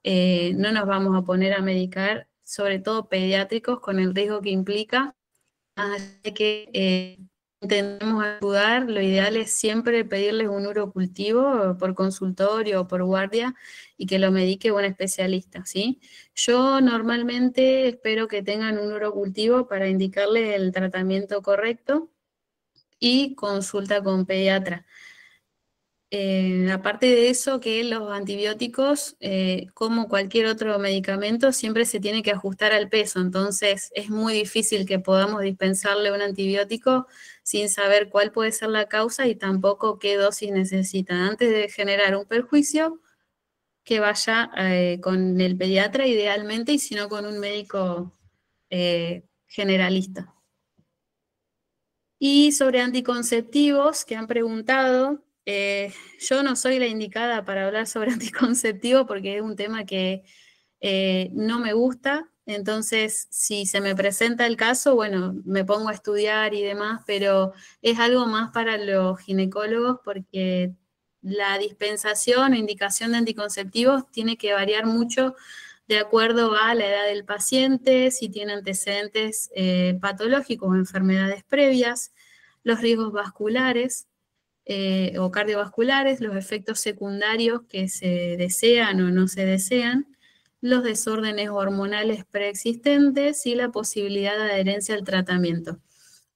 no nos vamos a poner a medicar, sobre todo pediátricos, con el riesgo que implica. Así que intentemos ayudar, lo ideal es siempre pedirles un urocultivo por consultorio o por guardia y que lo medique un especialista, ¿sí? Yo normalmente espero que tengan un urocultivo para indicarles el tratamiento correcto y consulta con pediatra. Aparte de eso, que los antibióticos, como cualquier otro medicamento, siempre se tiene que ajustar al peso, entonces es muy difícil que podamos dispensarle un antibiótico sin saber cuál puede ser la causa y tampoco qué dosis necesita. Antes de generar un perjuicio, que vaya con el pediatra idealmente y si no con un médico generalista. Y sobre anticonceptivos, que han preguntado, yo no soy la indicada para hablar sobre anticonceptivos porque es un tema que no me gusta, entonces si se me presenta el caso, bueno, me pongo a estudiar y demás, pero es algo más para los ginecólogos porque la dispensación o indicación de anticonceptivos tiene que variar mucho de acuerdo a la edad del paciente, si tiene antecedentes patológicos o enfermedades previas, los riesgos vasculares o cardiovasculares, los efectos secundarios que se desean o no se desean, los desórdenes hormonales preexistentes y la posibilidad de adherencia al tratamiento.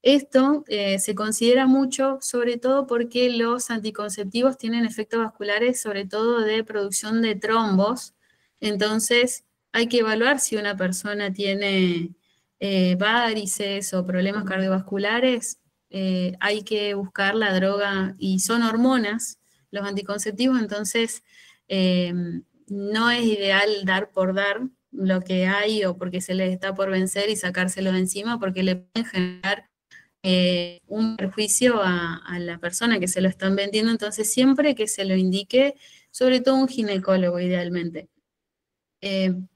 Esto se considera mucho, sobre todo porque los anticonceptivos tienen efectos vasculares, sobre todo de producción de trombos. Entonces, hay que evaluar si una persona tiene varices o problemas cardiovasculares. Hay que buscar la droga y son hormonas los anticonceptivos, entonces no es ideal dar por dar lo que hay o porque se les está por vencer y sacárselo de encima porque le pueden generar un perjuicio a la persona que se lo están vendiendo, entonces siempre que se lo indique, sobre todo un ginecólogo idealmente.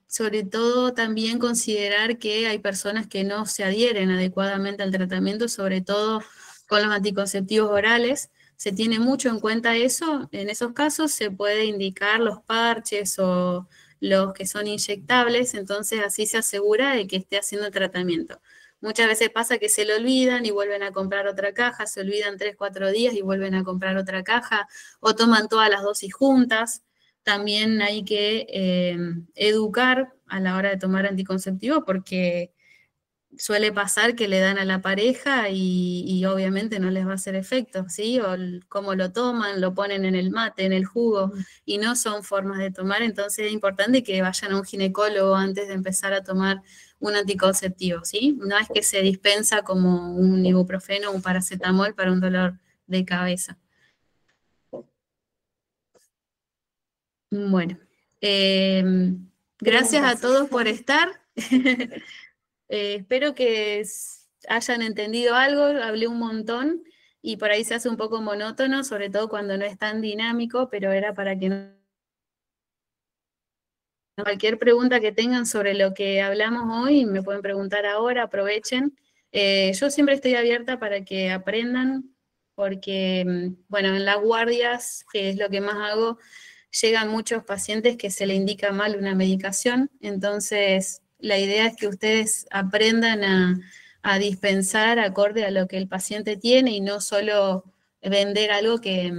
Sobre todo también considerar que hay personas que no se adhieren adecuadamente al tratamiento, sobre todo con los anticonceptivos orales. Se tiene mucho en cuenta eso, en esos casos se puede indicar los parches o los que son inyectables, entonces así se asegura de que esté haciendo el tratamiento. Muchas veces pasa que se lo olvidan y vuelven a comprar otra caja, se olvidan 3, 4 días y vuelven a comprar otra caja, o toman todas las dosis juntas. También hay que educar a la hora de tomar anticonceptivos porque suele pasar que le dan a la pareja y obviamente no les va a hacer efecto, ¿sí? O cómo lo toman, lo ponen en el mate, en el jugo, y no son formas de tomar, entonces es importante que vayan a un ginecólogo antes de empezar a tomar un anticonceptivo, ¿sí? No es que se dispensa como un ibuprofeno o un paracetamol para un dolor de cabeza. Bueno, gracias a todos por estar. Espero que hayan entendido algo, hablé un montón y por ahí se hace un poco monótono, sobre todo cuando no es tan dinámico, pero era para que no... Cualquier pregunta que tengan sobre lo que hablamos hoy, me pueden preguntar ahora, aprovechen. Yo siempre estoy abierta para que aprendan, porque, bueno, en las guardias, que es lo que más hago, llegan muchos pacientes que se le indica mal una medicación, entonces la idea es que ustedes aprendan a dispensar acorde a lo que el paciente tiene y no solo vender algo que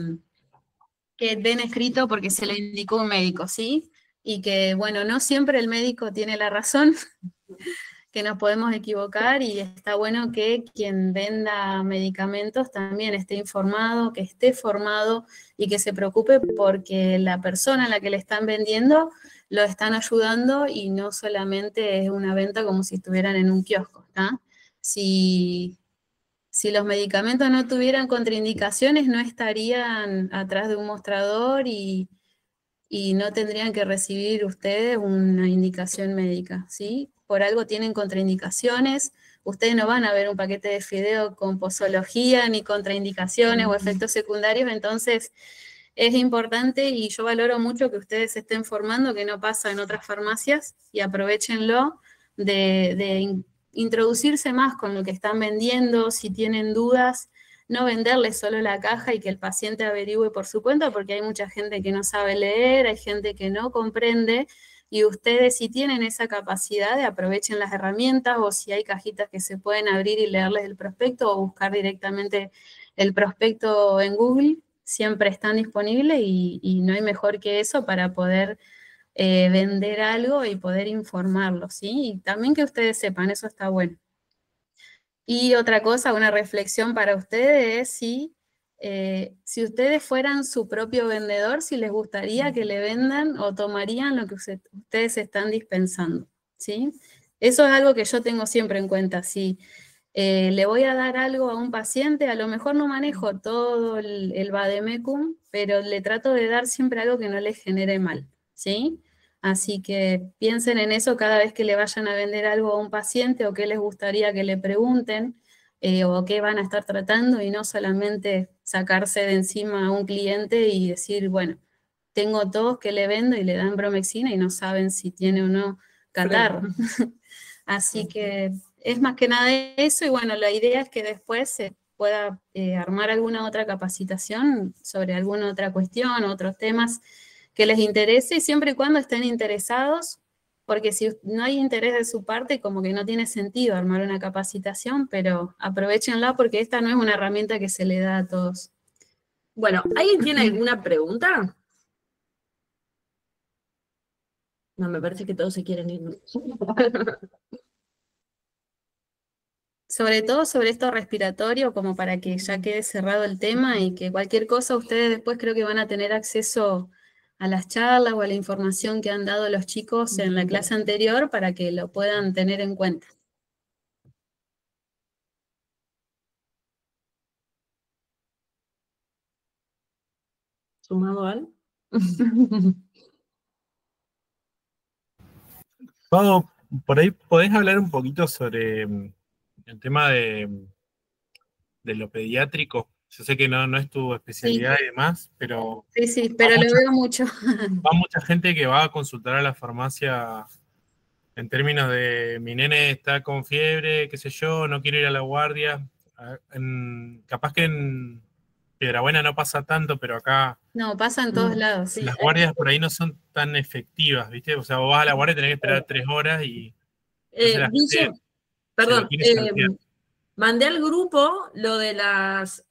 ven escrito porque se lo indicó un médico, ¿sí? Y que, bueno, no siempre el médico tiene la razón, que nos podemos equivocar y está bueno que quien venda medicamentos también esté informado, que esté formado y que se preocupe porque la persona a la que le están vendiendo lo están ayudando y no solamente es una venta como si estuvieran en un kiosco, ¿está? Si los medicamentos no tuvieran contraindicaciones, no estarían atrás de un mostrador y no tendrían que recibir ustedes una indicación médica, ¿sí? Por algo tienen contraindicaciones, ustedes no van a ver un paquete de fideo con posología, ni contraindicaciones o efectos secundarios, entonces es importante y yo valoro mucho que ustedes se estén formando, que no pasa en otras farmacias, y aprovechenlo de introducirse más con lo que están vendiendo, si tienen dudas, no venderles solo la caja y que el paciente averigüe por su cuenta, porque hay mucha gente que no sabe leer, hay gente que no comprende, y ustedes si tienen esa capacidad, aprovechen las herramientas, o si hay cajitas que se pueden abrir y leerles el prospecto, o buscar directamente el prospecto en Google, siempre están disponibles y no hay mejor que eso para poder vender algo y poder informarlo, ¿sí? Y también que ustedes sepan, eso está bueno. Y otra cosa, una reflexión para ustedes es si ustedes fueran su propio vendedor, si les gustaría que le vendan o tomarían lo que ustedes están dispensando, ¿sí? Eso es algo que yo tengo siempre en cuenta. Si le voy a dar algo a un paciente, a lo mejor no manejo todo el vademecum, pero le trato de dar siempre algo que no le genere mal, ¿sí? Así que piensen en eso cada vez que le vayan a vender algo a un paciente o qué les gustaría que le pregunten o qué van a estar tratando y no solamente sacarse de encima a un cliente y decir, bueno, tengo todos que le vendo y le dan bromexina y no saben si tiene o no catarro. Así que es más que nada eso y bueno, la idea es que después se pueda armar alguna otra capacitación sobre alguna otra cuestión, otros temas que les interese, y siempre y cuando estén interesados, porque si no hay interés de su parte, como que no tiene sentido armar una capacitación, pero aprovechenla porque esta no es una herramienta que se le da a todos. Bueno, ¿alguien tiene alguna pregunta? No, me parece que todos se quieren ir. Sobre todo sobre esto respiratorio, como para que ya quede cerrado el tema y que cualquier cosa ustedes después creo que van a tener acceso a las charlas o a la información que han dado los chicos en la clase anterior para que lo puedan tener en cuenta. ¿Sumado al? Pau, por ahí podés hablar un poquito sobre el tema de lo pediátrico. Yo sé que no es tu especialidad y demás, pero Sí, pero lo veo mucho. va mucha gente que va a consultar a la farmacia en términos de mi nene está con fiebre, qué sé yo, no quiero ir a la guardia. Capaz que en Piedrabuena no pasa tanto, pero acá No, pasa en todos lados. Sí, las guardias por ahí no son tan efectivas, ¿viste? O sea, vos vas a la guardia y tenés que esperar 3 horas y entonces la Guille, gente se lo perdón, quiere saltear. mandé al grupo lo de las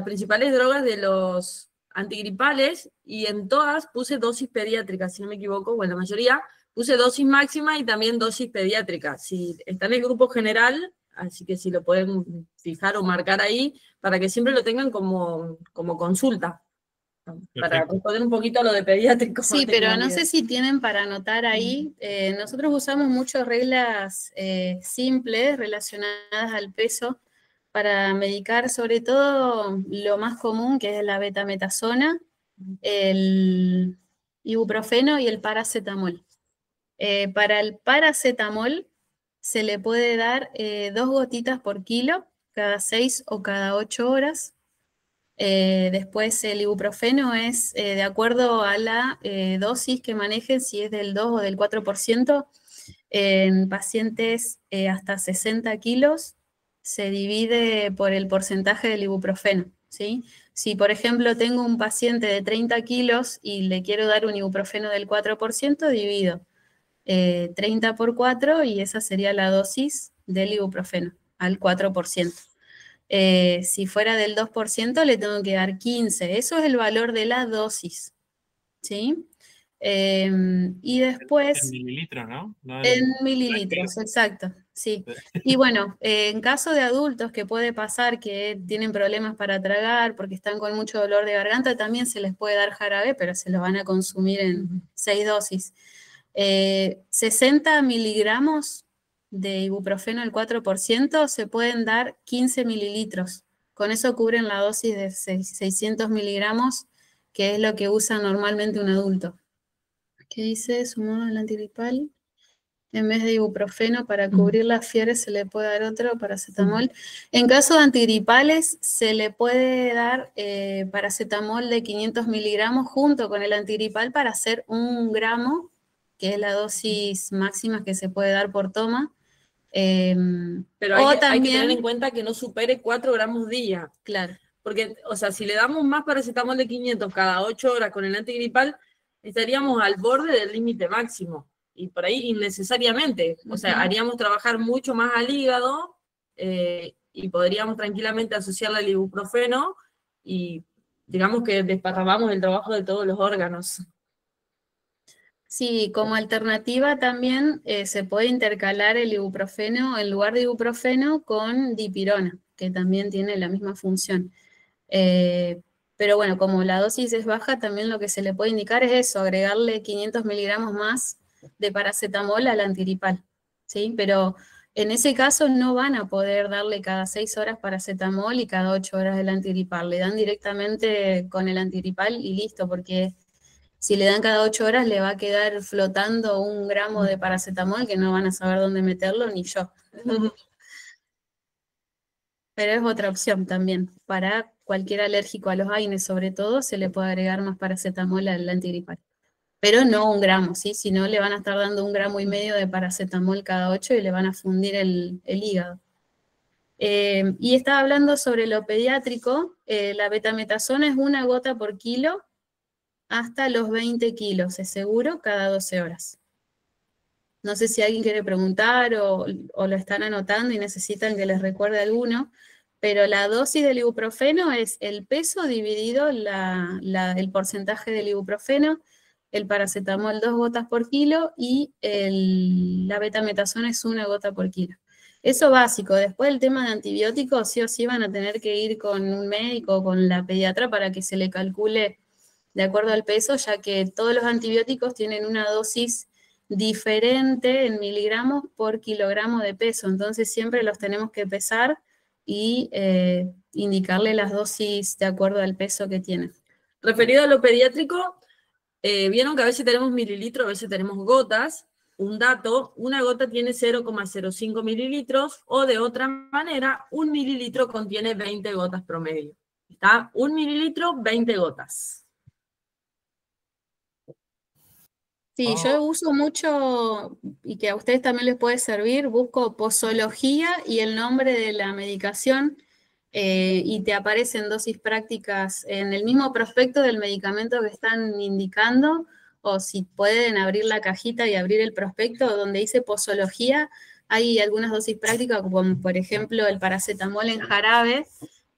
principales drogas de los antigripales y en todas puse dosis pediátricas, si no me equivoco, o en la mayoría, puse dosis máxima y también dosis pediátrica. Si está en el grupo general, así que si lo pueden fijar o marcar ahí, para que siempre lo tengan como consulta. Para Perfecto. responder un poquito a lo de pediátrico. Sí, pero no sé si tienen para anotar ahí. Nosotros usamos mucho reglas simples relacionadas al peso para medicar, sobre todo lo más común, que es la betametasona, el ibuprofeno y el paracetamol. Para el paracetamol se le puede dar 2 gotitas por kilo, cada 6 o cada 8 horas. Después el ibuprofeno es de acuerdo a la dosis que manejen, si es del 2 o del 4%, en pacientes hasta 60 kilos se divide por el porcentaje del ibuprofeno, ¿sí? Si, por ejemplo, tengo un paciente de 30 kilos y le quiero dar un ibuprofeno del 4%, divido 30 por 4 y esa sería la dosis del ibuprofeno, al 4%. Si fuera del 2%, le tengo que dar 15. Eso es el valor de la dosis, ¿sí? Y después... En mililitros, ¿no? No en mililitros, exacto, sí. Y bueno, en caso de adultos que puede pasar que tienen problemas para tragar porque están con mucho dolor de garganta, también se les puede dar jarabe, pero se lo van a consumir en 6 dosis. 60 miligramos de ibuprofeno al 4%, se pueden dar 15 mililitros. Con eso cubren la dosis de 600 miligramos, que es lo que usa normalmente un adulto. ¿Qué dice? Sumado al antigripal. En vez de ibuprofeno, para cubrir las fiebres se le puede dar otro paracetamol. En caso de antigripales, se le puede dar paracetamol de 500 miligramos junto con el antigripal para hacer 1 gramo, que es la dosis máxima que se puede dar por toma. Pero hay que tener en cuenta que no supere 4 gramos día. Claro. Porque, o sea, si le damos más paracetamol de 500 cada 8 horas con el antigripal, estaríamos al borde del límite máximo. Y por ahí innecesariamente. O sea, haríamos trabajar mucho más al hígado y podríamos tranquilamente asociarle al ibuprofeno y digamos que desparramamos el trabajo de todos los órganos. Sí, como alternativa también se puede intercalar el ibuprofeno, en lugar de ibuprofeno, con dipirona, que también tiene la misma función. Pero bueno, como la dosis es baja, también lo que se le puede indicar es eso, agregarle 500 miligramos más de paracetamol al antigripal, ¿sí? Pero en ese caso no van a poder darle cada 6 horas paracetamol y cada 8 horas el antigripal. Le dan directamente con el antigripal y listo, porque si le dan cada 8 horas le va a quedar flotando 1 gramo de paracetamol que no van a saber dónde meterlo, ni yo. Pero es otra opción también. Para cualquier alérgico a los AINES, sobre todo, se le puede agregar más paracetamol al antigripal. Pero no 1 gramo, ¿sí? Si no, le van a estar dando 1,5 gramos de paracetamol cada 8 y le van a fundir el hígado. Y estaba hablando sobre lo pediátrico. La betametasona es 1 gota por kilo hasta los 20 kilos, es seguro, cada 12 horas. No sé si alguien quiere preguntar o lo están anotando y necesitan que les recuerde alguno, pero la dosis del ibuprofeno es el peso dividido el porcentaje del ibuprofeno, el paracetamol 2 gotas por kilo y la betametasona es 1 gota por kilo. Eso básico. Después el tema de antibióticos, sí o sí van a tener que ir con un médico o con la pediatra para que se le calcule de acuerdo al peso, ya que todos los antibióticos tienen una dosis diferente en miligramos por kilogramo de peso, entonces siempre los tenemos que pesar y indicarle las dosis de acuerdo al peso que tienen. Referido a lo pediátrico, vieron que a veces tenemos mililitros, a veces tenemos gotas. Un dato, 1 gota tiene 0,05 mililitros, o de otra manera, 1 mililitro contiene 20 gotas promedio. ¿Está? 1 mililitro, 20 gotas. Sí, yo uso mucho, y que a ustedes también les puede servir, busco posología y el nombre de la medicación, y te aparecen dosis prácticas en el mismo prospecto del medicamento que están indicando, o si pueden abrir la cajita y abrir el prospecto donde dice posología, hay algunas dosis prácticas, como por ejemplo el paracetamol en jarabe,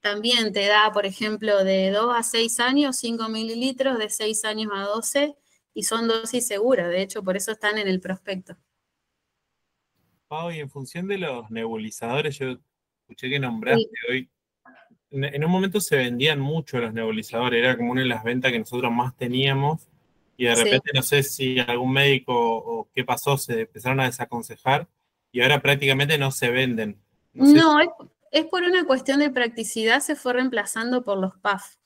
también te da, por ejemplo, de 2 a 6 años, 5 mililitros, de 6 años a 12, y son dosis seguras, de hecho, por eso están en el prospecto. Pau, y en función de los nebulizadores, yo escuché que nombraste Sí. hoy, en un momento se vendían mucho los nebulizadores, era como una de las ventas que nosotros más teníamos, y de Sí. repente no sé si algún médico o qué pasó, se empezaron a desaconsejar, y ahora prácticamente no se venden. No sé si... No, es por una cuestión de practicidad, se fue reemplazando por los PAF,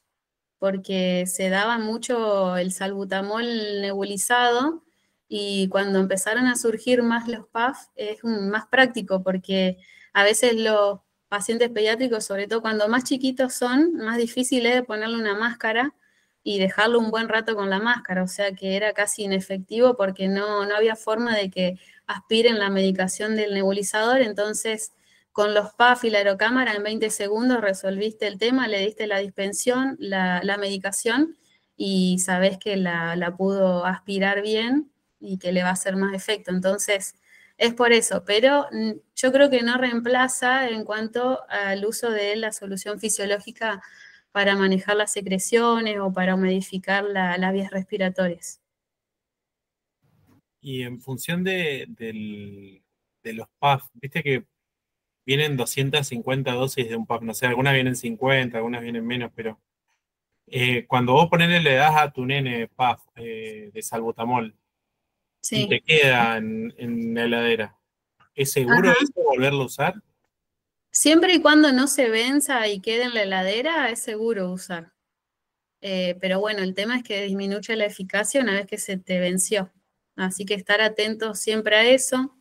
porque se daba mucho el salbutamol nebulizado y cuando empezaron a surgir más los PAF es más práctico porque a veces los pacientes pediátricos, sobre todo cuando más chiquitos son, más difícil es de ponerle una máscara y dejarlo un buen rato con la máscara, o sea que era casi inefectivo porque no había forma de que aspiren la medicación del nebulizador, entonces con los PAF y la aerocámara en 20 segundos resolviste el tema, le diste la dispensión, la medicación y sabés que la pudo aspirar bien y que le va a hacer más efecto. Entonces, es por eso, pero yo creo que no reemplaza en cuanto al uso de la solución fisiológica para manejar las secreciones o para humidificar las vías respiratorias. Y en función de los PAF, viste que vienen 250 dosis de un PAF, no sé, algunas vienen 50, algunas vienen menos, pero cuando vos ponele le das a tu nene PAF de salbutamol y Sí. te queda en la heladera, ¿es seguro Ajá. eso volverlo a usar? Siempre y cuando no se venza y quede en la heladera, es seguro usar. Pero bueno, el tema es que disminuye la eficacia una vez que se te venció. Así que estar atentos siempre a eso,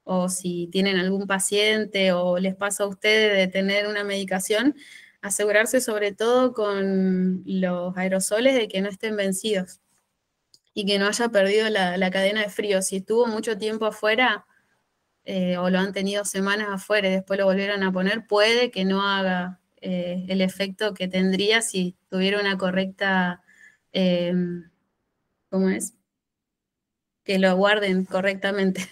o si tienen algún paciente o les pasa a ustedes de tener una medicación, asegurarse sobre todo con los aerosoles de que no estén vencidos y que no haya perdido la cadena de frío. Si estuvo mucho tiempo afuera o lo han tenido semanas afuera y después lo volvieron a poner, puede que no haga el efecto que tendría si tuviera una correcta, eh, ¿cómo es? Que lo guarden correctamente.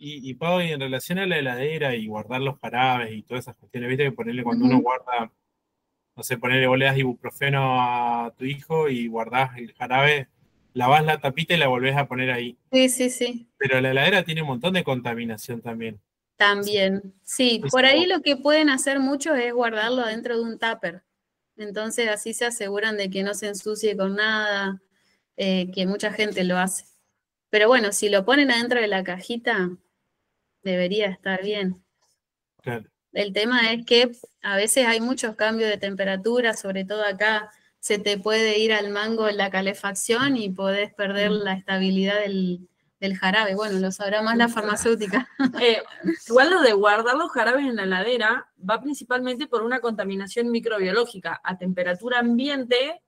Y Pau, y en relación a la heladera y guardar los jarabes y todas esas cuestiones, viste que ponerle cuando uno Ujú. guarda, no sé, ponerle vos le das ibuprofeno a tu hijo y guardás el jarabe, lavás la tapita y la volvés a poner ahí. Sí, sí, sí. Pero la heladera tiene un montón de contaminación también. También. Sí, por ahí Eso, lo que pueden hacer muchos es guardarlo dentro de un tupper. Entonces así se aseguran de que no se ensucie con nada, que mucha gente lo hace. Pero bueno, si lo ponen adentro de la cajita, debería estar bien. claro. El tema es que a veces hay muchos cambios de temperatura, sobre todo acá se te puede ir al mango la calefacción y podés perder la estabilidad del jarabe. Bueno, lo sabrá más la farmacéutica. Igual lo de guardar los jarabes en la heladera va principalmente por una contaminación microbiológica. A temperatura ambiente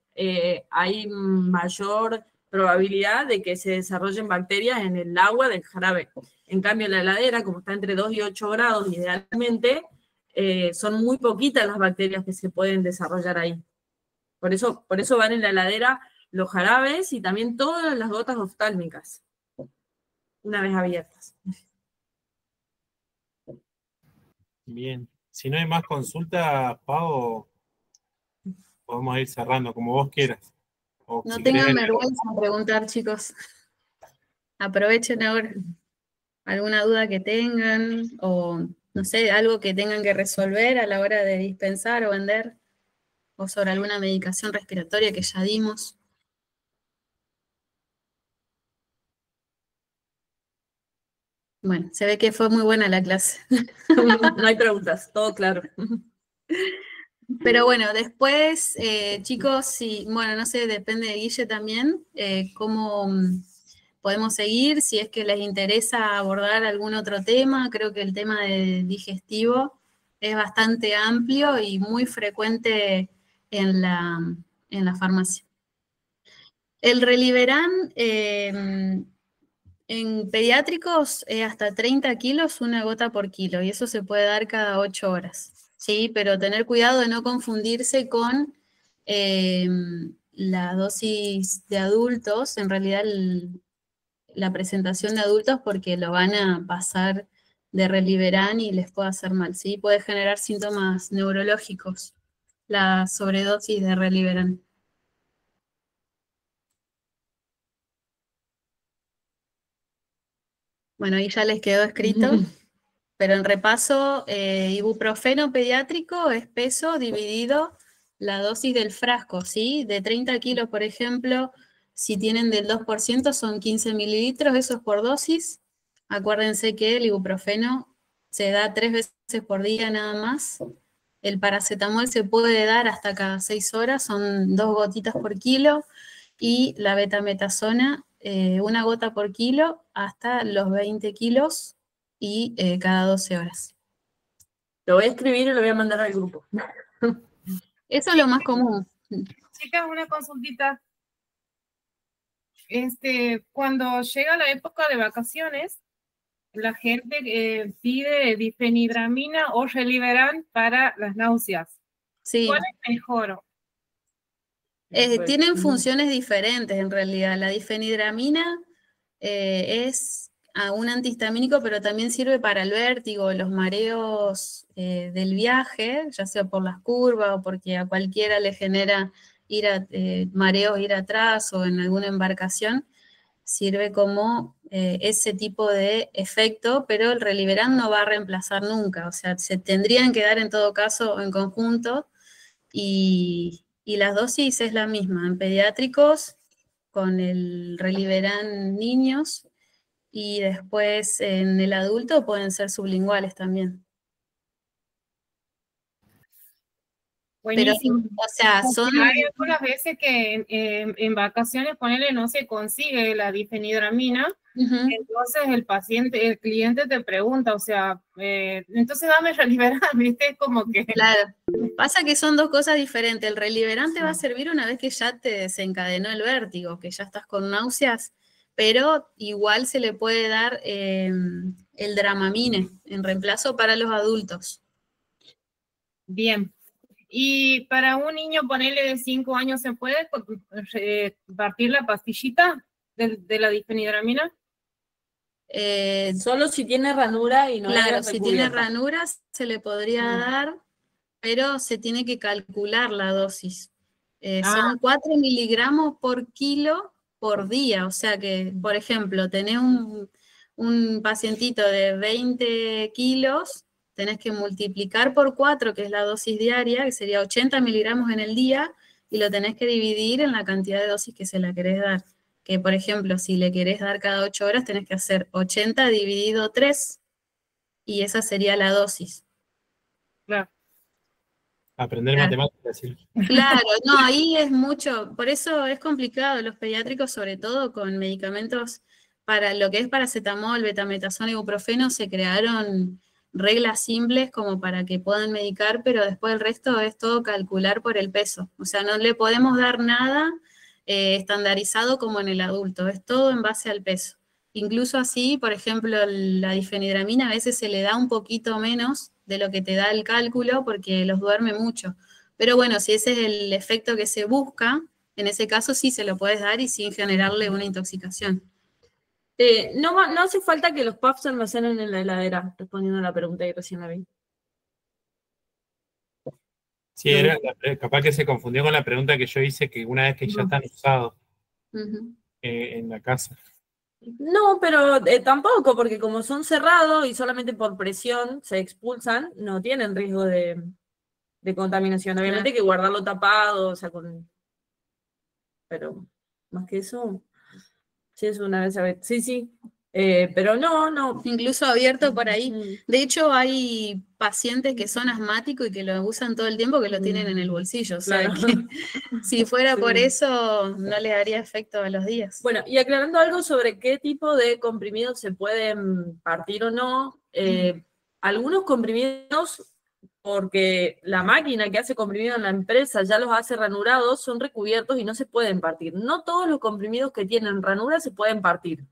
hay mayor probabilidad de que se desarrollen bacterias en el agua del jarabe. En cambio, en la heladera, como está entre 2 y 8 grados idealmente, son muy poquitas las bacterias que se pueden desarrollar ahí. Por eso van en la heladera los jarabes y también todas las gotas oftálmicas, una vez abiertas. Bien. Si no hay más consultas, Pau, podemos ir cerrando como vos quieras. O No si querés tengan en vergüenza en preguntar, chicos. Aprovechen ahora alguna duda que tengan o, no sé, algo que tengan que resolver a la hora de dispensar o vender o sobre alguna medicación respiratoria que ya dimos. Bueno, se ve que fue muy buena la clase. No hay preguntas, todo claro. Pero bueno, después, chicos, sí, bueno, no sé, depende de Guille también, cómo podemos seguir, si es que les interesa abordar algún otro tema. Creo que el tema de digestivo es bastante amplio y muy frecuente en la farmacia. El Reliberan en pediátricos es hasta 30 kilos, una gota por kilo, y eso se puede dar cada 8 horas. Sí, pero tener cuidado de no confundirse con eh, la dosis de adultos, en realidad la presentación de adultos, porque lo van a pasar de Reliberan y les puede hacer mal, ¿sí? Puede generar síntomas neurológicos, la sobredosis de Reliberan. Bueno, ahí ya les quedó escrito, pero en repaso, ibuprofeno pediátrico es peso dividido la dosis del frasco, ¿sí? De 30 kilos, por ejemplo, si tienen del 2% son 15 mililitros, eso es por dosis. Acuérdense que el ibuprofeno se da 3 veces por día nada más. El paracetamol se puede dar hasta cada 6 horas, son 2 gotitas por kilo. Y la betametasona, 1 gota por kilo hasta los 20 kilos y cada 12 horas. Lo voy a escribir y lo voy a mandar al grupo. Eso es lo más común. Chicas, una consultita. Cuando llega la época de vacaciones, la gente pide difenidramina o Reliberan para las náuseas. Sí. ¿Cuál es mejor? Tienen funciones diferentes en realidad. La difenidramina es un antihistamínico, pero también sirve para el vértigo, los mareos del viaje, ya sea por las curvas o porque a cualquiera le genera mareos ir atrás o en alguna embarcación. Sirve como ese tipo de efecto, pero el Reliberan no va a reemplazar nunca. O sea, se tendrían que dar en todo caso en conjunto y las dosis es la misma. En pediátricos, con el Reliberan niños, y después en el adulto pueden ser sublinguales también. Buenísimo. Pero, o sea, son... Hay algunas veces que en vacaciones, ponele, no se consigue la difenidramina, entonces el cliente te pregunta, o sea, entonces dame Reliberan, ¿viste? Es como que... Claro, pasa que son dos cosas diferentes. El Reliberan te va a servir una vez que ya te desencadenó el vértigo, que ya estás con náuseas, pero igual se le puede dar el Dramamine en reemplazo para los adultos. Bien. Y para un niño, ponerle de 5 años, ¿se puede partir la pastillita de la difenidramina? Solo si tiene ranura y no. Claro, si tiene ranuras se le podría dar, pero se tiene que calcular la dosis. Son 4 miligramos por kilo por día, o sea que, por ejemplo, tenés un pacientito de 20 kilos, tenés que multiplicar por 4, que es la dosis diaria, que sería 80 miligramos en el día, y lo tenés que dividir en la cantidad de dosis que se la querés dar. Que, por ejemplo, si le querés dar cada 8 horas, tenés que hacer 80 dividido 3, y esa sería la dosis. Claro. Aprender matemáticas, sí. Claro, no, ahí es mucho, por eso es complicado, los pediátricos, sobre todo con medicamentos para lo que es paracetamol, betametasona, ibuprofeno, se crearon reglas simples como para que puedan medicar, pero después el resto es todo calcular por el peso. O sea, no le podemos dar nada estandarizado como en el adulto, es todo en base al peso. Incluso así, por ejemplo, la difenidramina a veces se le da un poquito menos de lo que te da el cálculo porque los duerme mucho. Pero bueno, si ese es el efecto que se busca, en ese caso sí se lo puedes dar y sin generarle una intoxicación. No hace falta que los puffs se almacenen en la heladera, respondiendo a la pregunta que recién la vi. Sí, capaz que se confundió con la pregunta que yo hice, que una vez que ya están usados en la casa. No, pero tampoco, porque como son cerrados y solamente por presión se expulsan, no tienen riesgo de contaminación. Obviamente hay que guardarlo tapado, o sea, pero más que eso, sí es una vez a ver. Sí, pero no. Incluso abierto por ahí. De hecho, hay pacientes que son asmáticos y que lo usan todo el tiempo, que lo tienen en el bolsillo. O sea, que si fuera por eso, no les haría efecto a los días. Bueno, y aclarando algo sobre qué tipo de comprimidos se pueden partir o no, algunos comprimidos, porque la máquina que hace comprimido en la empresa ya los hace ranurados, son recubiertos y no se pueden partir. No todos los comprimidos que tienen ranura se pueden partir.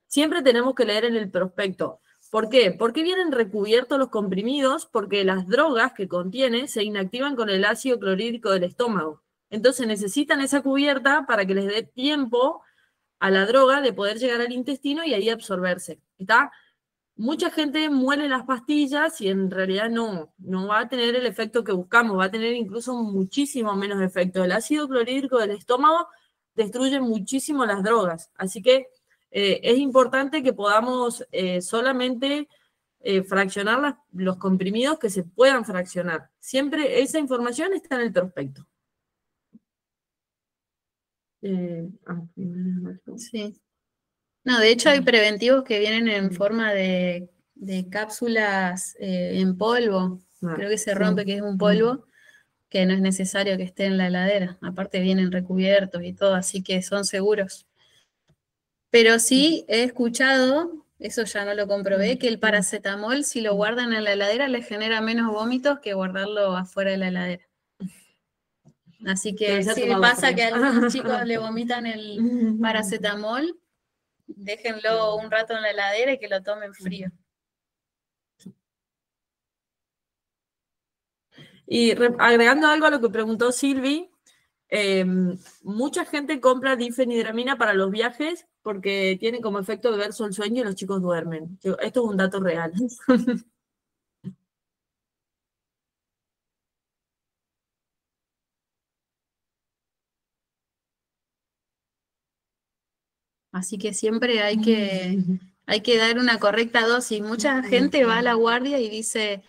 Siempre tenemos que leer en el prospecto. ¿Por qué? ¿Por qué vienen recubiertos los comprimidos? Porque las drogas que contiene se inactivan con el ácido clorhídrico del estómago. Entonces necesitan esa cubierta para que les dé tiempo a la droga de poder llegar al intestino y ahí absorberse. ¿Está? Mucha gente muele las pastillas y en realidad no va a tener el efecto que buscamos, va a tener incluso muchísimo menos efecto. El ácido clorhídrico del estómago destruye muchísimo las drogas. Así que Es importante que podamos solamente fraccionar los comprimidos que se puedan fraccionar. Siempre esa información está en el prospecto. Sí. No, de hecho hay preventivos que vienen en forma de cápsulas en polvo. Creo que se rompe, que es un polvo, que no es necesario que esté en la heladera. Aparte vienen recubiertos y todo, así que son seguros. Pero sí he escuchado, eso ya no lo comprobé, que el paracetamol, si lo guardan en la heladera, le genera menos vómitos que guardarlo afuera de la heladera. Así que si pasa que a algunos chicos le vomitan el paracetamol, déjenlo un rato en la heladera y que lo tomen frío. Y agregando algo a lo que preguntó Silvi, mucha gente compra difenhidramina para los viajes porque tiene como efecto beberse el sueño y los chicos duermen. Esto es un dato real. Así que siempre hay que dar una correcta dosis. Mucha gente va a la guardia y dice,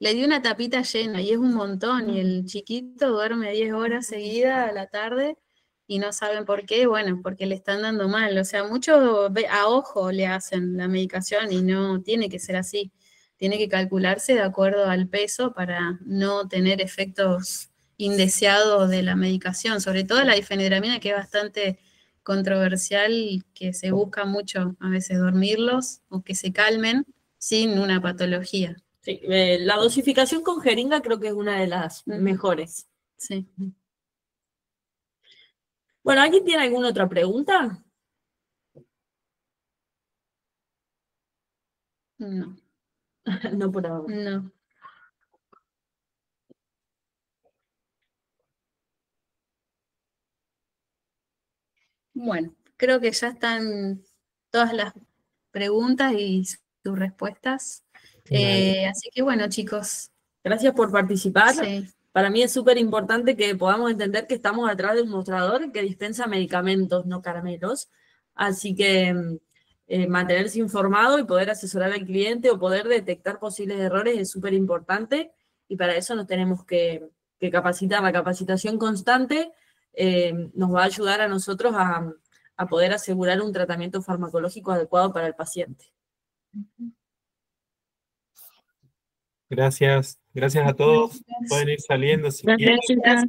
le di una tapita llena y es un montón, y el chiquito duerme 10 horas seguidas a la tarde y no saben por qué. Bueno, porque le están dando mal. O sea, muchos a ojo le hacen la medicación y no tiene que ser así. Tiene que calcularse de acuerdo al peso para no tener efectos indeseados de la medicación, sobre todo la difenhidramina, que es bastante controversial, que se busca mucho a veces dormirlos o que se calmen sin una patología. Sí, la dosificación con jeringa creo que es una de las mejores. Sí. Bueno, ¿alguien tiene alguna otra pregunta? No. No por ahora. No. Bueno, creo que ya están todas las preguntas y sus respuestas. Así que bueno, chicos. Gracias por participar. Sí. Para mí es súper importante que podamos entender que estamos atrás de un mostrador que dispensa medicamentos, no caramelos. Así que mantenerse informado y poder asesorar al cliente o poder detectar posibles errores es súper importante. Y para eso nos tenemos que capacitar. La capacitación constante nos va a ayudar a nosotros a poder asegurar un tratamiento farmacológico adecuado para el paciente. Gracias a todos. Pueden ir saliendo si quieren. Gracias, chicas.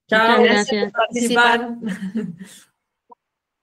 Chao, Muchas gracias. por participar.